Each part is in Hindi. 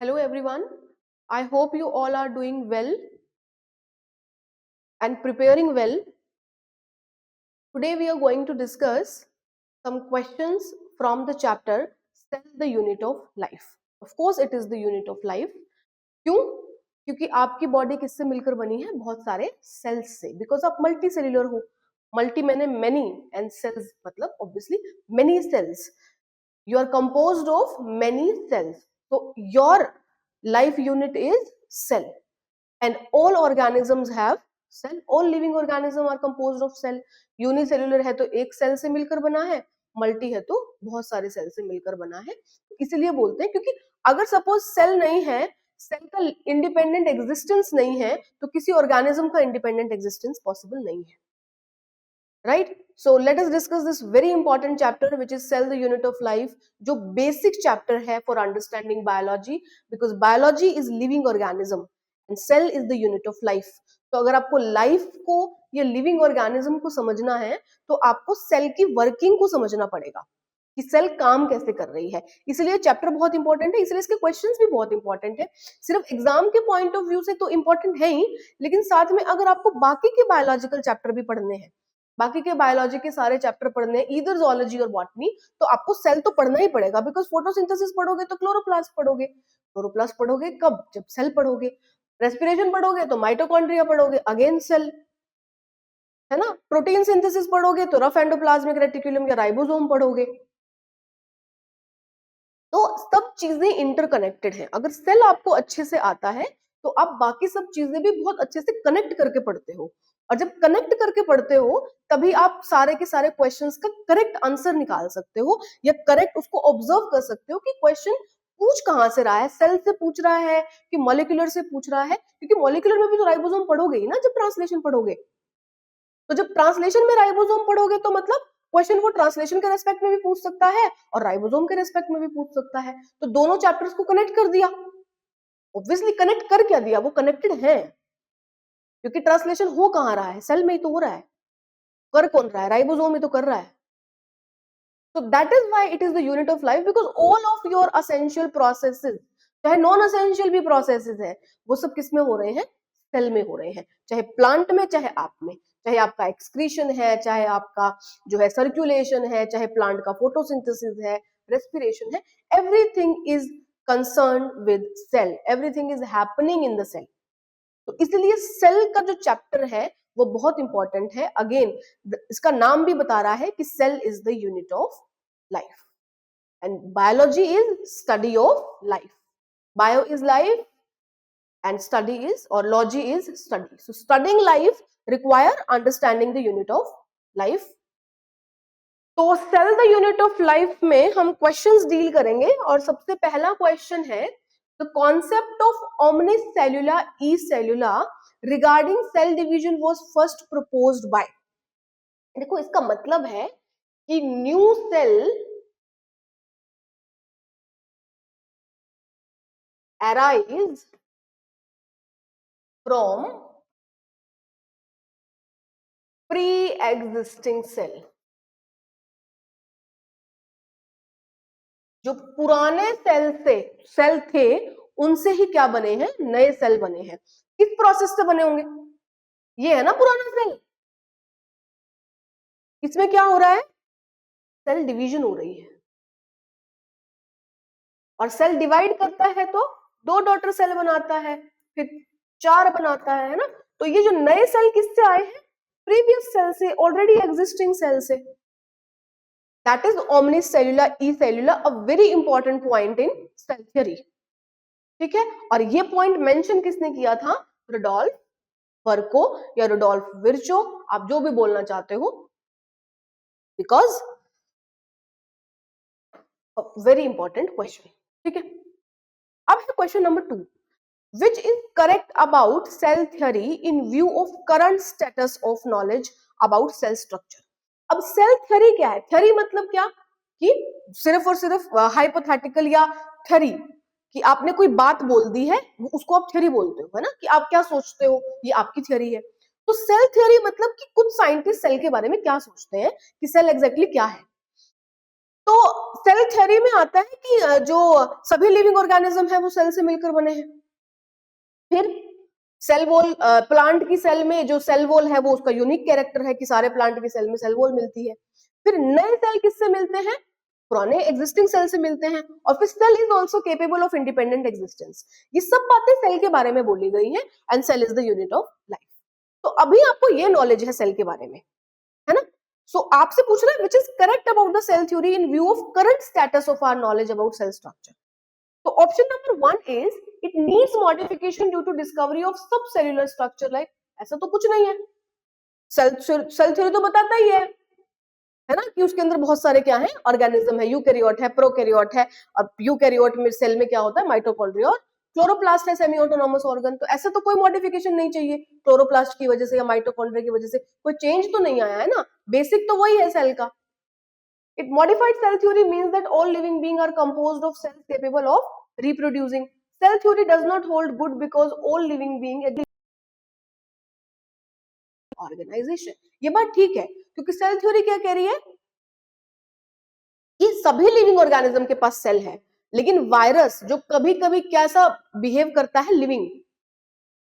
Hello everyone. I hope you all are doing well and preparing well. Today we are going to discuss some questions from the chapter Cell the Unit of Life. Of course it is the unit of life. क्यों? क्योंकि आपकी बॉडी किससे मिलकर बनी है? बहुत सारे सेल्स से. बिकॉज आप मल्टी सेल्यूलर हो. मल्टी मैंने मेनी एंड सेल्स मतलब obviously many cells. You are composed of many cells. So your life unit is cell. And all organisms have cell. All living organisms are composed of cell. Unicellular है तो एक सेल से मिलकर बना है, मल्टी है तो बहुत सारे सेल से मिलकर बना है. इसीलिए बोलते हैं क्योंकि अगर सपोज सेल नहीं है, सेल का इंडिपेंडेंट एग्जिस्टेंस नहीं है, तो किसी ऑर्गेनिज्म का इंडिपेंडेंट एग्जिस्टेंस पॉसिबल नहीं है. Right? So let us discuss this very important chapter which is cell the unit of life, जो बेसिक चैप्टर है for understanding biology, because biology is living organism and cell is the unit of life. तो अगर आपको लाइफ को या लिविंग ऑर्गेनिज्म को समझना है तो आपको सेल की वर्किंग को समझना पड़ेगा कि सेल काम कैसे कर रही है. इसलिए चैप्टर बहुत इंपॉर्टेंट है, इसलिए इसके क्वेश्चंस भी बहुत इंपॉर्टेंट है. सिर्फ एग्जाम के पॉइंट ऑफ व्यू से तो इंपॉर्टेंट है ही, लेकिन साथ में अगर आपको बाकी के बायोलॉजिकल चैप्टर भी पढ़ने हैं, बाकी के बायोलॉजी के सारे चैप्टर पढ़ने, ईदर ज़ूलॉजी और बॉटनी, तो आपको सेल तो पढ़ना ही पड़ेगा. बिकॉज फोटोसिंथेसिस पढ़ोगे तो क्लोरोप्लास्ट पढ़ोगे. क्लोरोप्लास्ट पढ़ोगे कब? जब सेल पढ़ोगे. रेस्पिरेशन पढ़ोगे तो माइटोकॉन्ड्रिया पढ़ोगे, अगेन सेल, है ना. प्रोटीन सिंथेसिस पढ़ोगे तो रफ एंडोप्लाज्मिक रेटिकुलम या राइबोसोम पढ़ोगे. तो सब चीजें इंटरकनेक्टेड हैं. अगर सेल आपको अच्छे से आता है तो आप बाकी सब चीजें भी बहुत अच्छे से कनेक्ट करके पढ़ते हो. और जब कनेक्ट करके पढ़ते हो तभी आप सारे के सारे क्वेश्चंस का करेक्ट आंसर निकाल सकते हो या करेक्ट उसको ऑब्जर्व कर सकते हो कि क्वेश्चन पूछ कहां से रहा है. सेल से पूछ रहा है कि मॉलिक्यूलर से पूछ रहा है? क्योंकि मॉलिक्यूलर में भी तो राइबोसोम पढ़ोगे ही ना जब ट्रांसलेशन पढ़ोगे. तो जब ट्रांसलेशन में राइबोसोम पढ़ोगे तो मतलब क्वेश्चन वो ट्रांसलेशन के रेस्पेक्ट में भी पूछ सकता है और राइबोसोम के रेस्पेक्ट में भी पूछ सकता है. तो दोनों चैप्टर्स को कनेक्ट कर दिया. ऑब्वियसली कनेक्ट कर क्या दिया? वो कनेक्टेड है. क्योंकि ट्रांसलेशन हो कहां रहा है? सेल में ही तो हो रहा है. कर कौन रहा है? राइबोसोम ही तो कर रहा है. So that is why it is the unit of life, because all of your essential processes, चाहे नॉन असेंशियल भी प्रोसेसेस है, वो सब किस में हो रहे हैं? सेल में हो रहे हैं. चाहे प्लांट में, चाहे आप में, चाहे आपका एक्सक्रीशन है, चाहे आपका जो है सर्कुलेशन है, चाहे प्लांट का फोटोसिंथेसिस है, रेस्पिरेशन है, everything is concern with cell, everything is happening in the cell. तो इसलिए सेल का जो चैप्टर है वो बहुत इंपॉर्टेंट है. अगेन इसका नाम भी बता रहा है कि cell is the unit of life and biology is study of life. Bio is life and study is, or logy is study. So studying life require understanding the unit of life. तो cell the unit of life में हम क्वेश्चंस डील करेंगे और सबसे पहला क्वेश्चन है द कॉन्सेप्ट ऑफ ओमनिस सेल्यूला ई सेल्यूला regarding cell division was first proposed by. देखो इसका मतलब है कि new cell arise from pre-existing cell. जो पुराने सेल थे उनसे ही क्या बने हैं? नए सेल बने हैं. किस प्रोसेस से बने होंगे? ये है ना पुराना सेल. इसमें क्या हो रहा है? सेल डिवीजन हो रही है और सेल डिवाइड करता है तो दो डॉटर सेल बनाता है, फिर चार बनाता है ना. तो ये जो नए सेल किससे आए हैं? प्रीवियस सेल से, ऑलरेडी एग्जिस्टिंग सेल से. That is omnicellular e-cellular, a very important point in cell theory. ठीक है. और ये पॉइंट मेंशन किसने किया था? रुडोल्फ वर्को या रुडोल्फ विर्चो, आप जो भी बोलना चाहते हो, बिकॉज वेरी इंपॉर्टेंट क्वेश्चन. ठीक है. अब है question number 2, which is correct about cell theory in view of current status of knowledge about cell structure. अब सेल थ्योरी क्या है? थ्योरी मतलब क्या कि सिर्फ और सिर्फ हाइपोथेटिकल या थ्योरी कि आपने कोई बात बोल दी है उसको आप थ्योरी बोलते हो, है ना, कि आप क्या सोचते हो ये आपकी थ्योरी है. तो सेल थ्योरी मतलब कि कुछ साइंटिस्ट सेल के बारे में क्या सोचते हैं कि सेल एग्जैक्टली क्या है. तो सेल थ्योरी में आता है कि जो सभी लिविंग ऑर्गेनिज्म है वो सेल से मिलकर बने हैं। फिर सेल वॉल, प्लांट की सेल में जो सेल वॉल है वो उसका यूनिक कैरेक्टर है कि सारे प्लांट की सेल में सेल वॉल मिलती है। फिर नए सेल किससे मिलते हैं? पुराने एग्जिस्टिंग सेल से मिलते हैं। और फिर cell is also capable of independent existence. ये सब बातें सेल के बारे में बोली गई हैं। And cell is the unit of life. तो अभी आपको ये नॉलेज है सेल के बारे में, है ना? सो आपसे पूछ रहा है which is correct about the cell theory in view of current status of our knowledge about cell structure. तो option number 1 is it needs modification due to discovery of subcellular structure like. ऐसा तो कुछ नहीं है, सेल थ्योरी तो बताता ही है ना, कि उसके अंदर बहुत सारे क्या है ऑर्गेनिज्म है, यूकैरियोट है, प्रोकैरियोट है। और यूकैरियोट में सेल में क्या होता है? माइटोकॉन्ड्रिया और क्लोरोप्लास्ट है, सेमी ऑटोनॉमस ऑर्गन। तो ऐसे तो कोई मॉडिफिकेशन नहीं चाहिए क्लोरोप्लास्ट की वजह से या माइटोकॉन्ड्रिया की वजह से, कोई चेंज तो नहीं आया है ना, बेसिक तो वही है सेल का। It modified cell theory means that all living beings are composed of cells capable of reproducing. Cell theory does not hold good because all living beings agree organization. ये बात ठीक है, क्योंकि सेल थ्योरी क्या कह रही है कि सभी लिविंग ऑर्गेनिज्म के पास सेल है, लेकिन वायरस जो कभी कभी कैसा बिहेव करता है, लिविंग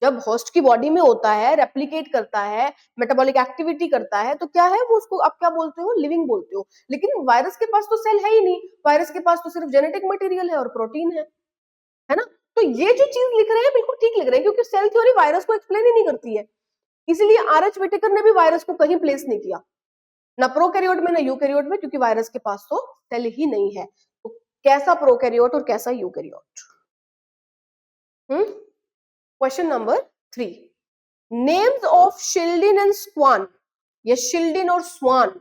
जब होस्ट की बॉडी में होता है, रेप्लिकेट करता है, मेटाबॉलिक एक्टिविटी करता है, तो क्या है वो, उसको आप क्या बोलते हो? लिविंग बोलते हो। लेकिन वायरस के पास तो सेल है ही नहीं, वायरस के पास तो सिर्फ जेनेटिक मटेरियल है और प्रोटीन है ना? तो ये जो चीज लिख रहे हैं बिल्कुल ठीक लिख रहे हैं, क्योंकि सेल थ्योरी वायरस को एक्सप्लेन ही नहीं करती है। इसीलिए आर.एच. व्हिटेकर ने भी वायरस को कहीं प्लेस नहीं किया, ना प्रोकैरियोट में ना यूकैरियोट में, क्योंकि वायरस के पास तो सेल ही नहीं है। तो कैसा प्रोकैरियोट और कैसा eukaryote? Question number 3, names of Schleiden and Schwann, ये शिल्डिन और स्वान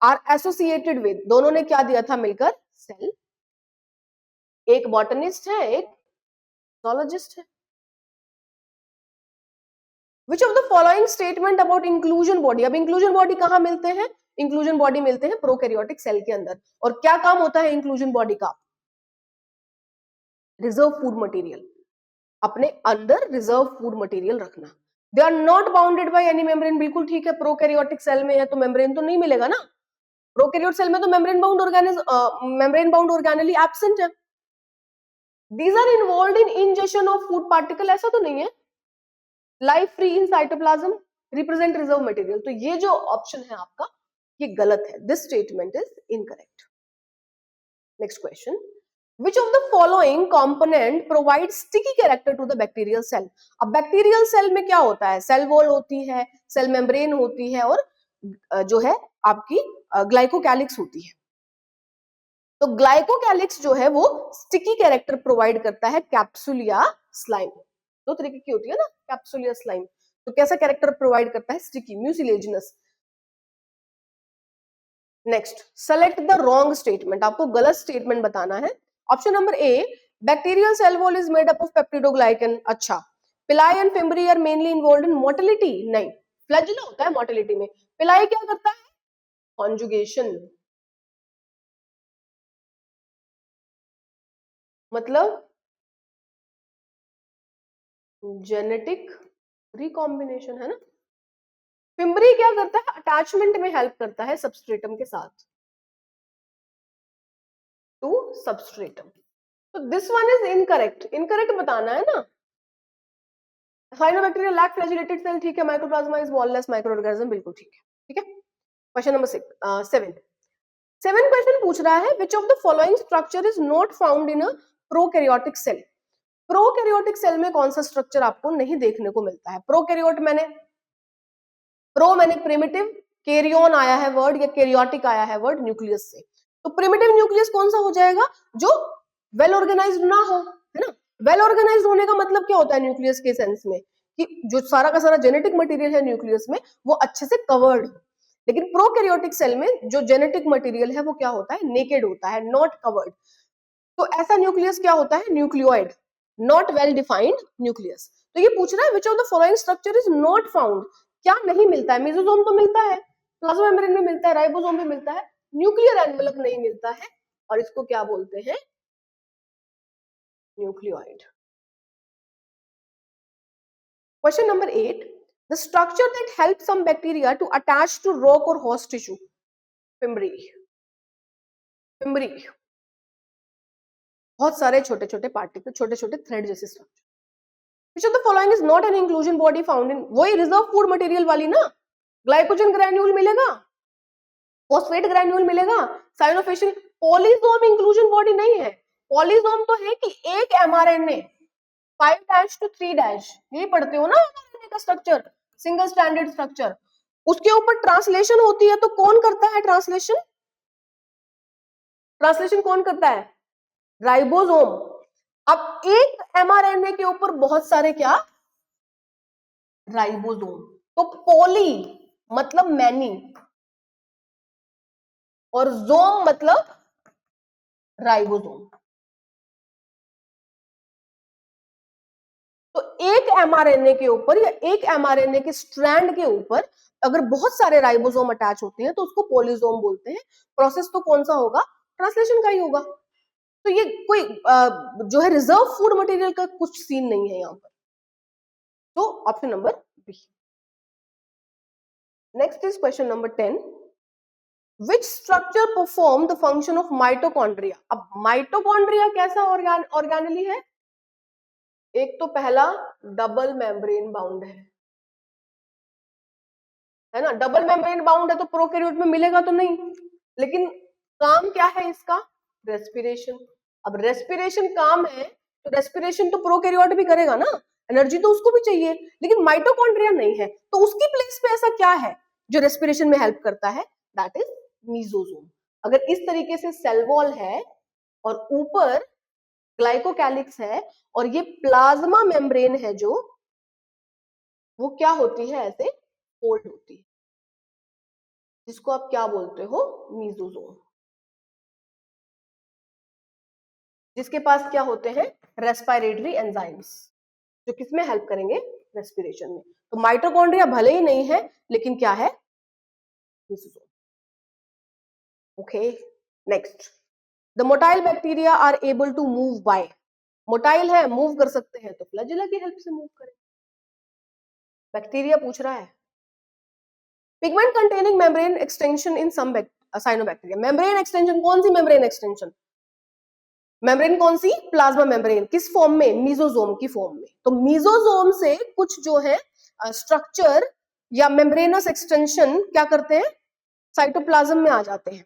आर एसोसिएटेड विद, दोनों ने क्या दिया था मिलकर? सेल। एक बॉटनिस्ट है, एक zoologist है। Which of the following statement about inclusion body? अब inclusion body कहाँ मिलते हैं? inclusion body मिलते हैं प्रोकैरियोटिक सेल के अंदर। और क्या काम होता है inclusion body का? रिजर्व फूड मटेरियल, अपने अंदर रिजर्व फूड मटेरियल रखना। They are not bounded by any membrane, बिल्कुल ठीक है। प्रोकैरियोटिक सेल में है तो मेम्ब्रेन तो नहीं मिलेगा ना, प्रोकैरियोट सेल में तो मेम्ब्रेन बाउंड ऑर्गेनेली एब्सेंट है। These are involved in injection of food particle, ऐसा तो नहीं है। Life free in cytoplasm, represent reserve material. तो ये जो ऑप्शन है आपका ये गलत है, this statement is incorrect. Next question, which of the following component provides sticky character to the bacterial cell? अब बैक्टीरियल सेल में क्या होता है? सेल वॉल होती है, सेल मेम्ब्रेन होती है, और जो है आपकी ग्लाइकोकैलिक्स होती है। तो ग्लाइकोकैलिक्स जो है वो स्टिकी कैरेक्टर प्रोवाइड करता है कैप्सूल या स्लाइम, दो तरीके की होती है ना, कैप्सूल या स्लाइम। तो कैसा कैरेक्टर प्रोवाइड करता है? Sticky, mucilaginous. Next, select the wrong statement, आपको गलत स्टेटमेंट बताना है। Option number A, bacterial cell wall is made up of peptidoglycan. अच्छा, pili and fimbriae are mainly involved in motility. नहीं, फ्लैजिला होता है मोटिलिटी में। पिलाई क्या करता है? कॉन्जुगेशन, मतलब जेनेटिक रिकॉम्बिनेशन, है ना। फिम्बरी क्या करता है? अटैचमेंट में हेल्प करता है सबस्ट्रेटम के साथ, टू सबस्ट्रेटम। तो this one is incorrect, incorrect बताना है ना। साइनोबैक्टीरिया लैक फ्लैजिलेटेड सेल, ठीक है। माइक्रोप्लाज्मा इज वॉललेस माइक्रोऑर्गेनिज्म, बिल्कुल ठीक है, ठीक है। क्वेश्चन नंबर 7 क्वेश्चन पूछ रहा है which of the following structure is not found in a prokaryotic cell. Prokaryotic cell में कौन सा स्ट्रक्चर आपको नहीं देखने को मिलता है? प्रोकैरियोट मैंने प्रिमिटिव, कैरियन आया है वर्ड, या कैरियोटिक आया है वर्ड न्यूक्लियस से। तो प्रिमिटिव न्यूक्लियस कौन सा हो जाएगा? जो वेल ऑर्गेनाइज्ड ना हो, है ना। वेल ऑर्गेनाइज्ड होने का मतलब क्या होता है न्यूक्लियस के सेंस में? कि जो सारा का सारा जेनेटिक मटेरियल है न्यूक्लियस में वो अच्छे से कवर्ड। लेकिन प्रोकैरियोटिक सेल में जो जेनेटिक मटेरियल है वो क्या होता है? नेकेड होता है, नॉट कवर्ड। तो ऐसा न्यूक्लियस क्या होता है? Nucleoid, not well defined nucleus. तो ये पूछ रहा है which of the following structure is not found, क्या नहीं मिलता है? मेसोसोम तो मिलता है, प्लाज्मा मेम्ब्रेन में मिलता है, राइबोसोम में मिलता है, न्यूक्लियर एनवेलप नहीं मिलता है, और इसको क्या बोलते हैं? Nucleoid. Question number 8, the structure that helps some bacteria to attach to rock or host tissue, fimbri। मेम्ब्री, बहुत सारे छोटे छोटे पार्टिकल, छोटे छोटे थ्रेड जैसे structure. Which of the following is not an inclusion body found in, वही रिजर्व फूड मटेरियल वाली ना, ग्लाइकोजन ग्रैन्यूल मिलेगा, फॉस्फेट ग्रैन्यूल मिलेगा, साइनोफिशियल। पॉलीसोम इंक्लूजन बॉडी नहीं है। पॉलीसोम तो है कि एक एमआरएनए 5' to 3', यही पढ़ते हो ना एमआरएनए का स्ट्रक्चर, सिंगल स्ट्रैंडेड स्ट्रक्चर, उसके ऊपर ट्रांसलेशन होती है, तो कौन करता है ट्रांसलेशन? ट्रांसलेशन कौन करता है? राइबोसोम। अब एक एमआरएनए के ऊपर बहुत सारे क्या? राइबोसोम। तो पॉली मतलब मैनी और जोम मतलब राइबोसोम। तो एक एमआरएनए के ऊपर या एक एमआरएनए के स्ट्रैंड के ऊपर अगर बहुत सारे राइबोसोम अटैच होते हैं तो उसको पॉलीसोम बोलते हैं। प्रोसेस तो कौन सा होगा? ट्रांसलेशन का ही होगा। तो ये कोई जो है रिजर्व फूड मटेरियल का कुछ सीन नहीं है यहाँ पर। तो option number B. Next is question number 10। Which structure perform the function of mitochondria? अब माइटोकॉन्ड्रिया कैसा ऑर्गेनली एक तो पहला डबल मेम्ब्रेन बाउंड है ना, डबल मेम्ब्रेन बाउंड है तो प्रोकैरियोट में मिलेगा तो नहीं, लेकिन काम क्या है इसका? रेस्पिरेशन। अब रेस्पिरेशन काम है तो रेस्पिरेशन तो प्रोकैरियोट भी करेगा ना, एनर्जी तो उसको भी चाहिए, लेकिन माइटोकॉन्ड्रिया नहीं है, तो उसकी प्लेस पे ऐसा क्या है जो रेस्पिरेशन में हेल्प करता है? That is mesosome. अगर इस तरीके से सेल वॉल है और ऊपर ग्लाइकोकैलिक्स है और ये प्लाज्मा मेम्ब्रेन है जो, वो क्या होती है? ऐसे फोल्ड होती है, जिसको आप क्या बोलते हो? मीसोसोम। जिसके पास क्या होते हैं? रेस्पिरेटरी एंजाइम्स, जो किसमें हेल्प करेंगे? रेस्पिरेशन में। तो माइटोकॉन्ड्रिया भले ही नहीं है, लेकिन क्या है? Mesosome. Okay, next. The motile bacteria are able to move by, motile है, मूव कर सकते हैं, तो फ्लैजेला की हेल्प से मूव करें। बैक्टीरिया पूछ रहा है। Pigment containing membrane extension in some cyanobacteria. Membrane extension, कौन सी मेम्ब्रेन एक्सटेंशन? मेम्ब्रेन कौन सी? Plasma membrane. किस फॉर्म में? मीसोसोम की फॉर्म में। तो मीसोसोम से कुछ जो है स्ट्रक्चर या मेम्ब्रेनस एक्सटेंशन क्या करते हैं? साइटोप्लाज्म में आ जाते हैं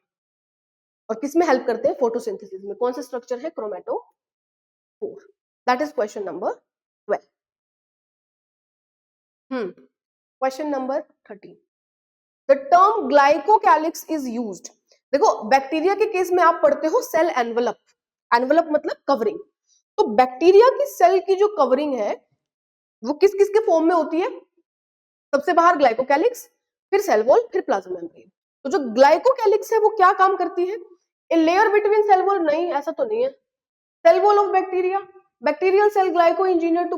और किस में हेल्प करते हैं? फोटोसिंथेसिस में। कौन सा स्ट्रक्चर है? Chromatophore. That is question number 12। Question number 13। The term glycocalyx is used. देखो बैक्टीरिया के केस में आप पढ़ते हो सेल एनवलप, एनवलप मतलब कवरिंग। तो बैक्टीरिया की सेल की जो कवरिंग है वो किस किस के फॉर्म में होती है? सबसे बाहर ग्लाइकोकैलिक्स, फिर सेल वॉल, फिर प्लाज्मा मेम्ब्रेन। तो जो ग्लाइकोकैलिक्स है वो क्या काम करती है? A layer between cell wall, नहीं ऐसा तो नहीं है। Cell wall of bacteria, bacterial cell glyco engineer to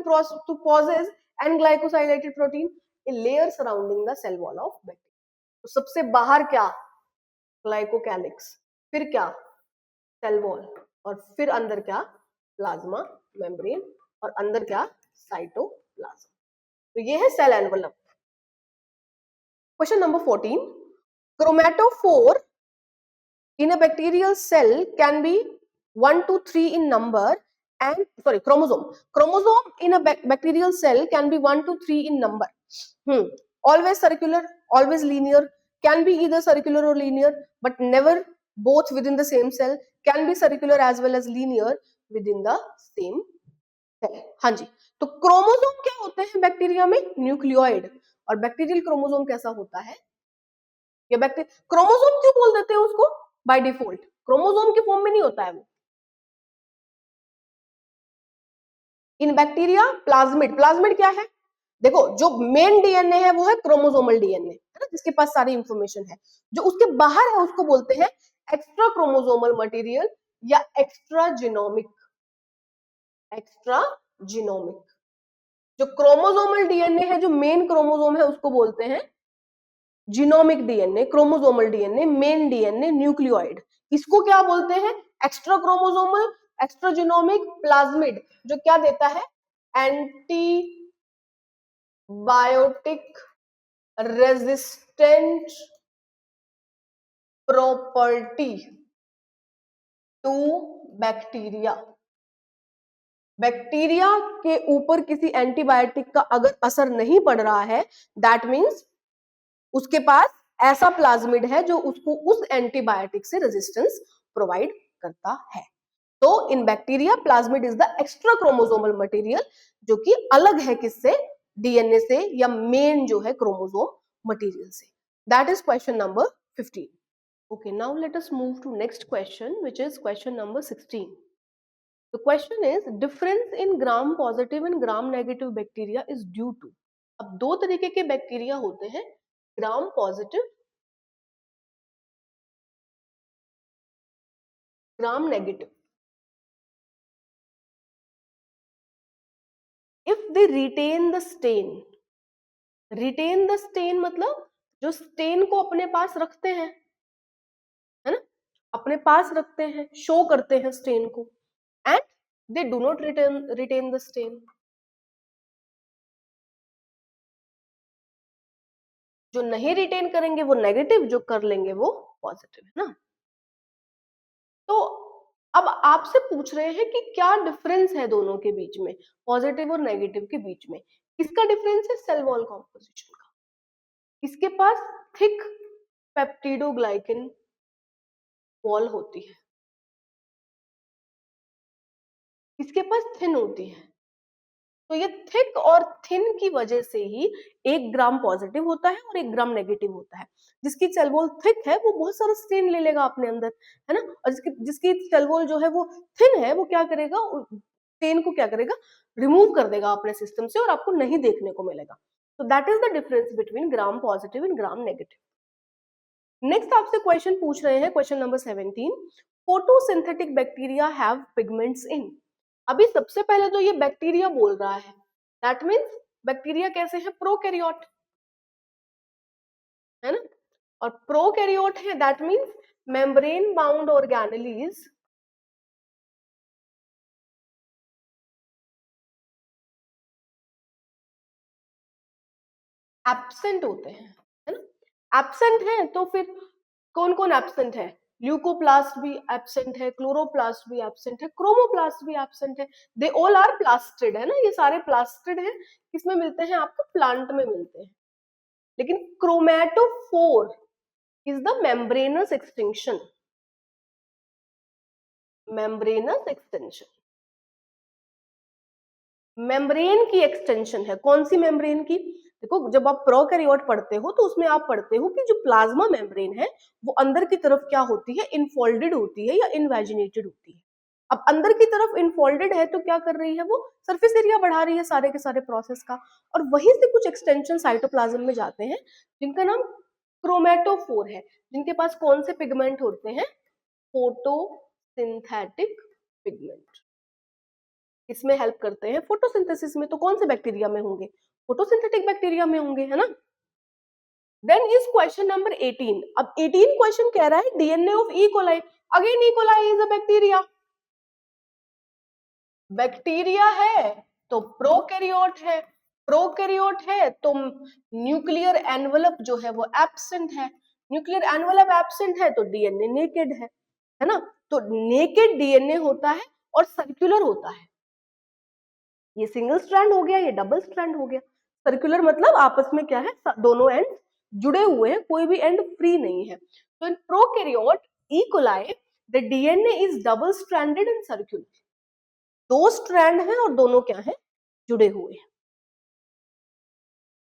poses and glycosylated protein, a layer surrounding the cell wall of bacteria. तो सबसे बाहर क्या? ग्लाइकोकैलिक्स, फिर क्या? सेल वॉल, और फिर अंदर क्या? प्लाज्मा मेम्ब्रेन, और अंदर क्या? साइटोप्लाज्म। तो ये है cell envelope. Question number 14। Chromatophore in a bacterial cell can be 1 to 3 in number and chromosome in a bacterial cell can be 1 to 3 in number. Always circular, always linear, can be either circular or linear, but never both within the same cell, can be circular as well as linear within the same cell. हाँ जी, तो क्रोमोसोम क्या होते हैं बैक्टीरिया में? न्यूक्लियोइड। और बैक्टीरियल क्रोमोसोम कैसा होता है? या बैक्टीरिया क्रोमोसोम क्यों बोल देते हैं उसको बाय डिफॉल्ट? क्रोमोसोम के फॉर्म में नहीं होता है वो। इन बैक्टीरिया प्लाज्मिड, प्लाज्मिड क्या है? देखो जो मेन डीएनए है वो है क्रोमोसोमल डीएनए, है ना, जिसके पास सारी इंफॉर्मेशन है। जो उसके बाहर है उसको बोलते हैं एक्स्ट्रा क्रोमोसोमल मटेरियल या एक्स्ट्रा जीनोमिक। Extra genomic. जो क्रोमोसोमल डीएनए है, जो मेन क्रोमोसोम है, उसको बोलते हैं genomic DNA, chromosomal DNA, main DNA, nucleoid. इसको क्या बोलते हैं? Extra chromosomal, extra genomic, plasmid, जो क्या देता है? Antibiotic resistant property. To bacteria. Bacteria के ऊपर किसी एंटीबायोटिक का अगर असर नहीं पड़ रहा है, दैट मीन्स उसके पास ऐसा प्लाज्मिड है जो उसको उस एंटीबायोटिक से रेजिस्टेंस प्रोवाइड करता है। तो इन bacteria plasmid is the extra chromosomal material, जो कि अलग है किससे, डीएनए से या मेन जो है क्रोमोसोम मटेरियल से। That is question number 15. Okay, now let us move to next question, which is question number 16. The question is difference in gram positive and gram negative bacteria is due to. अब दो तरीके के बैक्टीरिया होते हैं, gram positive, gram negative. If they retain the stain, retain the stain मतलब जो स्टेन को अपने पास रखते हैं, है ना, अपने पास रखते हैं, शो करते हैं स्टेन को, and they do not retain the stain. जो नहीं रिटेन करेंगे वो नेगेटिव, जो कर लेंगे वो पॉजिटिव, है ना. तो अब आपसे पूछ रहे हैं कि क्या डिफरेंस है दोनों के बीच में, पॉजिटिव और नेगेटिव के बीच में. किसका डिफरेंस है, सेल वॉल कॉम्पोजिशन का. इसके पास थिक पेप्टिडोग्लाइकन वॉल होती है, इसके पास थिन होती है. तो ये थिक और थिन की वजह से ही 1 ग्राम पॉजिटिव होता है और 1 ग्राम नेगेटिव होता है. जिसकी सेल वॉल थिक है वो बहुत सारा स्ट्रेन ले लेगा अपने अंदर, है ना, और जिसकी सेल वॉल जो है वो थिन है, वो क्या करेगा, स्ट्रेन को क्या करेगा, रिमूव कर देगा अपने सिस्टम से और आपको नहीं देखने को मिलेगा. तो that is the difference between gram positive and gram negative. Next आपसे क्वेश्चन पूछ रहे हैं, question number 17. Photosynthetic bacteria have pigments इन. अभी सबसे पहले तो ये बैक्टीरिया बोल रहा है, दैट मीन्स बैक्टीरिया कैसे है, प्रोकैरियोट, है ना. और प्रोकैरियोट है, that means membrane bound organelles absent होते हैं, है ना. एब्सेंट है तो फिर कौन कौन एब्सेंट है, ल्यूकोप्लास्ट भी एब्सेंट है, क्लोरोप्लास्ट भी एब्सेंट है, क्रोमोप्लास्ट भी एब्सेंट है. दे ऑल आर प्लास्टिड, है ना, ये सारे प्लास्टिड हैं. किसमें मिलते हैं आपको, प्लांट में मिलते हैं. लेकिन chromatophore is the membranous extension, membranes extension, membrane की एक्सटेंशन है. कौन सी मेम्ब्रेन की, देखो जब आप प्रोकैरियोट पढ़ते हो तो उसमें आप पढ़ते हो कि जो प्लाज्मा मेम्ब्रेन है वो अंदर की तरफ क्या होती है, इनफोल्डेड होती है या इनवेजिनेटेड होती है. अब अंदर की तरफ इनफोल्डेड है तो क्या कर रही है, वो सरफेस एरिया बढ़ा रही है सारे के सारे प्रोसेस का, और वहीं से कुछ एक्सटेंशन साइटोप्लाज्म में जाते हैं जिनका नाम क्रोमैटोफोर है, जिनके पास कौन से पिगमेंट होते हैं, फोटोसिंथेटिक पिगमेंट. इसमें हेल्प करते हैं फोटोसिंथेसिस में. तो कौन से बैक्टीरिया में होंगे, फोटोसिंथेटिक बैक्टीरिया में होंगे, है ना. Then is question number 18. अब 18 क्वेश्चन कह रहा है DNA of E coli. Again E coli is a bacteria, bacteria है तो प्रोकैरियोट है, प्रोकैरियोट है तो न्यूक्लियर एनवलप जो है वो एब्सेंट है, न्यूक्लियर एनवलप एब्सेंट है तो डीएनए नेकेड है ना. तो नेकेड डीएनए होता है और सर्कुलर होता है. ये सिंगल स्ट्रैंड हो गया, ये डबल स्ट्रैंड हो गया. सर्कुलर मतलब आपस में क्या है, दोनों एंड जुड़े हुए हैं, कोई भी एंड फ्री नहीं है. तो in prokaryote E coli the DNA is double stranded and circular. दो स्ट्रैंड हैं और दोनों क्या है, जुड़े हुए हैं,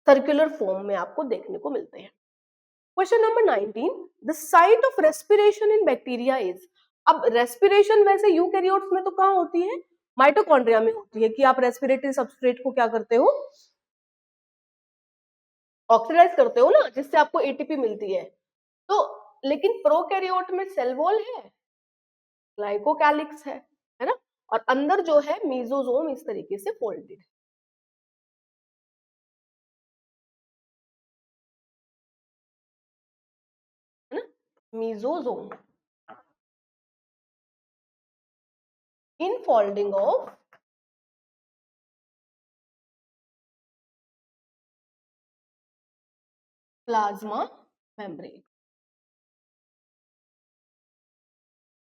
सर्कुलर फॉर्म में आपको देखने को मिलते हैं. Question number 19. The site of respiration in bacteria is. अब रेस्पिरेशन वैसे यूकैरियोट्स में तो कहां होती है, माइटोकॉन्ड्रिया में होती है, कि आप रेस्पिरेटरी सबस्ट्रेट को क्या करते हो, ऑक्सीडाइज करते हो ना, जिससे आपको एटीपी मिलती है. तो लेकिन प्रोकैरियोट में सेल वॉल है, ग्लाइकोकैलिक्स है ना, और अंदर जो है मीजोजोम इस तरीके से फोल्डेड है ना, mesosome in folding of plasma membrane.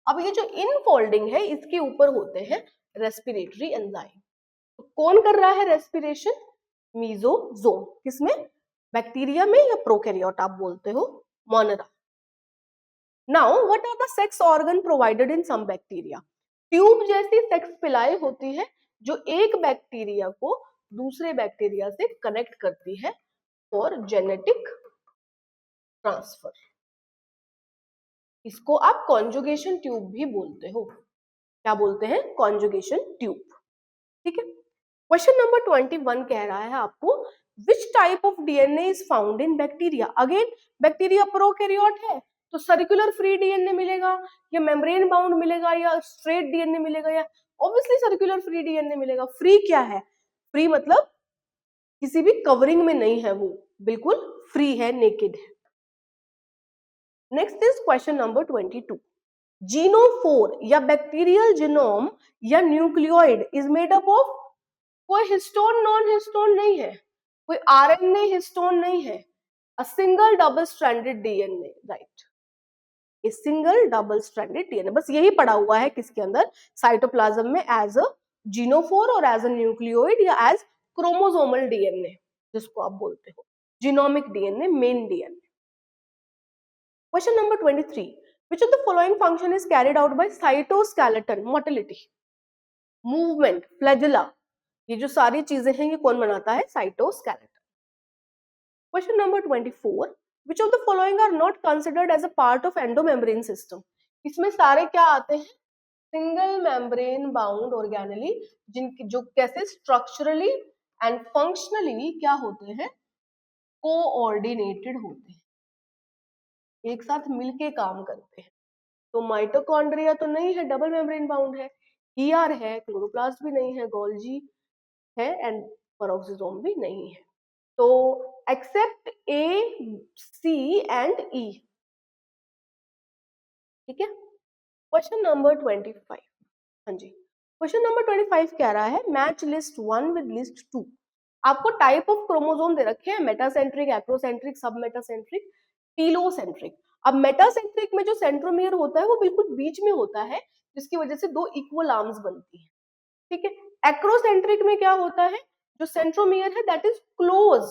अब ये जो इनफोल्डिंग है इसके ऊपर होते हैं रेस्पिरेटरी एंजाइम। तो कौन कर रहा है रेस्पिरेशन? मीजोजोम। किसमें? बैक्टीरिया में या प्रोकैरियोट आप बोलते हो, Monera. Now what are the sex organ provided in some bacteria? Tube जैसी सेक्स पिलाई होती है जो एक बैक्टीरिया को दूसरे बैक्टीरिया से कनेक्ट करती है फॉर जेनेटिक ट्रांसफर। इसको आप कॉन्जुगेशन ट्यूब भी बोलते हो। क्या बोलते हैं? Conjugation tube. ठीक है। क्वेश्चन नंबर 21 कह रहा है आपको which type of DNA is found in bacteria? Again bacteria prokaryote है तो सर्कुलर फ्री डीएनए मिलेगा या मेम्ब्रेन बाउंड मिलेगा या स्ट्रेट डीएनए मिलेगा, या ऑब्वियसली सर्कुलर फ्री डीएनए मिलेगा। फ्री क्या है? फ्री मतलब किसी भी कवरिंग में नहीं है, वो बिल्कुल फ्री है, नेकेड है। Next is question number 22। Genophore या बैक्टीरियल जीनोम या nucleoid is made up of, कोई हिस्टोन नॉन हिस्टोन नहीं है, कोई आरएनए हिस्टोन नहीं है, a single double stranded DNA, right. A single double stranded DNA, बस यही पड़ा हुआ है किसके अंदर? साइटोप्लाज्म में, एज अ जीनोफोर और एज अ न्यूक्लियोइड या एज क्रोमोसोमल डीएनए जिसको आप बोलते हो, genomic DNA, main DNA. Question number 23। Which of the following function is carried out by cytoskeleton? Motility, movement, flagella, ये जो सारी चीजें हैं ये कौन बनाता है? Cytoskeleton. Question number 24। Which of the following are not considered as a part of endomembrane system? इसमें सारे क्या आते हैं? सिंगल मेम्ब्रेन बाउंड ऑर्गेनेली, जिनकी जो कैसे स्ट्रक्चरली एंड फंक्शनली क्या होते हैं? कोऑर्डिनेटेड होते हैं, एक साथ मिलके काम करते हैं। तो माइटोकॉन्ड्रिया तो नहीं है, डबल मेम्ब्रेन बाउंड है, ईआर है, क्लोरोप्लास्ट भी नहीं है, गोल्जी है एंड पेरोक्सिसोम भी नहीं है। तो एक्सेप्ट ए, सी एंड ई। ठीक है। Question number 25। हाँ जी, क्वेश्चन नंबर 25 कह रहा है मैच लिस्ट 1 विद लिस्ट 2। आपको टाइप ऑफ क्रोमोसोम दे रखे हैं, मेटासेंट्रिक, एक्रोसेंट्रिक, सब मेटासेंट्रिक, टीलोसेंट्रिक। अब मेटासेंट्रिक में जो सेंट्रोमियर होता है वो बिल्कुल बीच में होता है, जिसकी वजह से दो इक्वल आर्म्स बनती है। ठीक है। एक्रोसेंट्रिक में क्या होता है? जो सेंट्रोमियर है that is close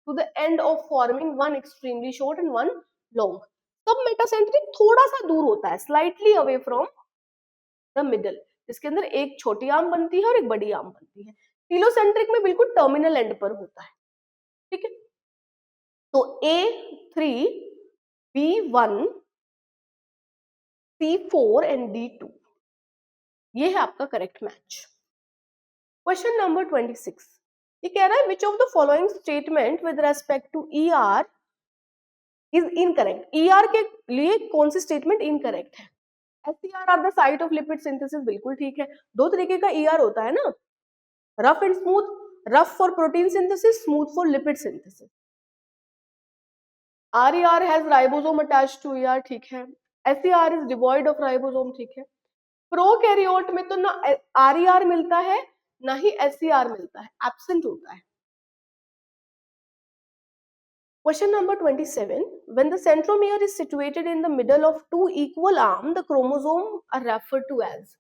to the end of forming one extremely short end one long. Sub metacentric थोड़ा सा दूर होता है, slightly away from the middle, जिसके अंदर एक छोटी आर्म बनती है और एक बड़ी आर्म बनती है। टीलोसेंट्रिक में बिल्कुल टर्मिनल एंड पर होता है। ठीक है। तो A3, B1, C4 and D2, ये है आपका करेक्ट मैच। Question number 26। ये कह रहा है which of the following statement with respect to ER is incorrect? ER के लिए कौन सी स्टेटमेंट इनकरेक्ट है? SCR are the site of lipid synthesis, बिल्कुल ठीक है। दो तरीके का ER होता है ना, rough and smooth, rough for protein synthesis, smooth for lipid synthesis. RER has ribosome attached to ER, ठीक है। SCR is devoid of ribosome, ठीक है। प्रोकैरियोट में तो ना RER मिलता है ना ही SCR मिलता है, एब्सेंट होता है। Question number 27. When the centromere is situated in the middle of two equal arms, the chromosome are referred to as,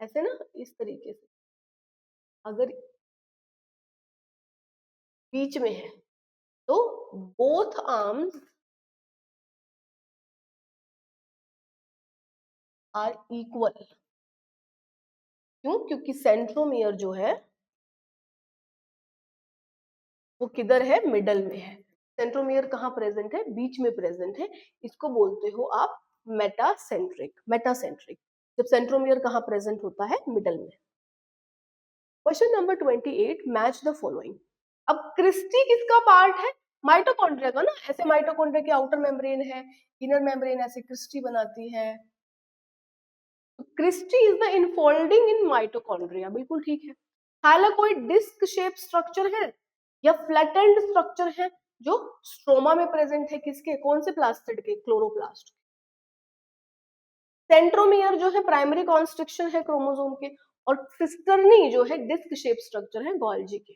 ऐसे ना, इस तरीके से, अगर बीच में है तो both arms are equal। क्यों? क्योंकि सेंट्रोमियर जो है वो किधर है? मिडल में है। सेंट्रोमियर कहाँ प्रेजेंट है? बीच में प्रेजेंट है। इसको बोलते हो आप मेटासेंट्रिक। मेटासेंट्रिक जब सेंट्रोमियर कहाँ प्रेजेंट होता है? मिडल में। Question number 28। Match the following. अब क्रिस्टी किसका पार्ट है? माइटोकॉन्ड्रिया का ना, ऐसे माइटोकॉन्ड्रिया की आउटर मेम्ब्रेन है, इनर मेम्ब्रेन ऐसे क्रिस्टी बनाती है। Cristae is the infolding in mitochondria, बिल्कुल ठीक है। थाइलाकोइड डिस्क शेप स्ट्रक्चर है या फ्लैटेंड स्ट्रक्चर है जो स्ट्रोमा में प्रेजेंट है, किसके? कौन से प्लास्टिड के? क्लोरोप्लास्ट। सेंट्रोमियर जो है प्राइमरी कॉन्स्ट्रिक्शन है क्रोमोसोम के, और सिस्टर्नी जो है डिस्क शेप स्ट्रक्चर है गोल्जी के।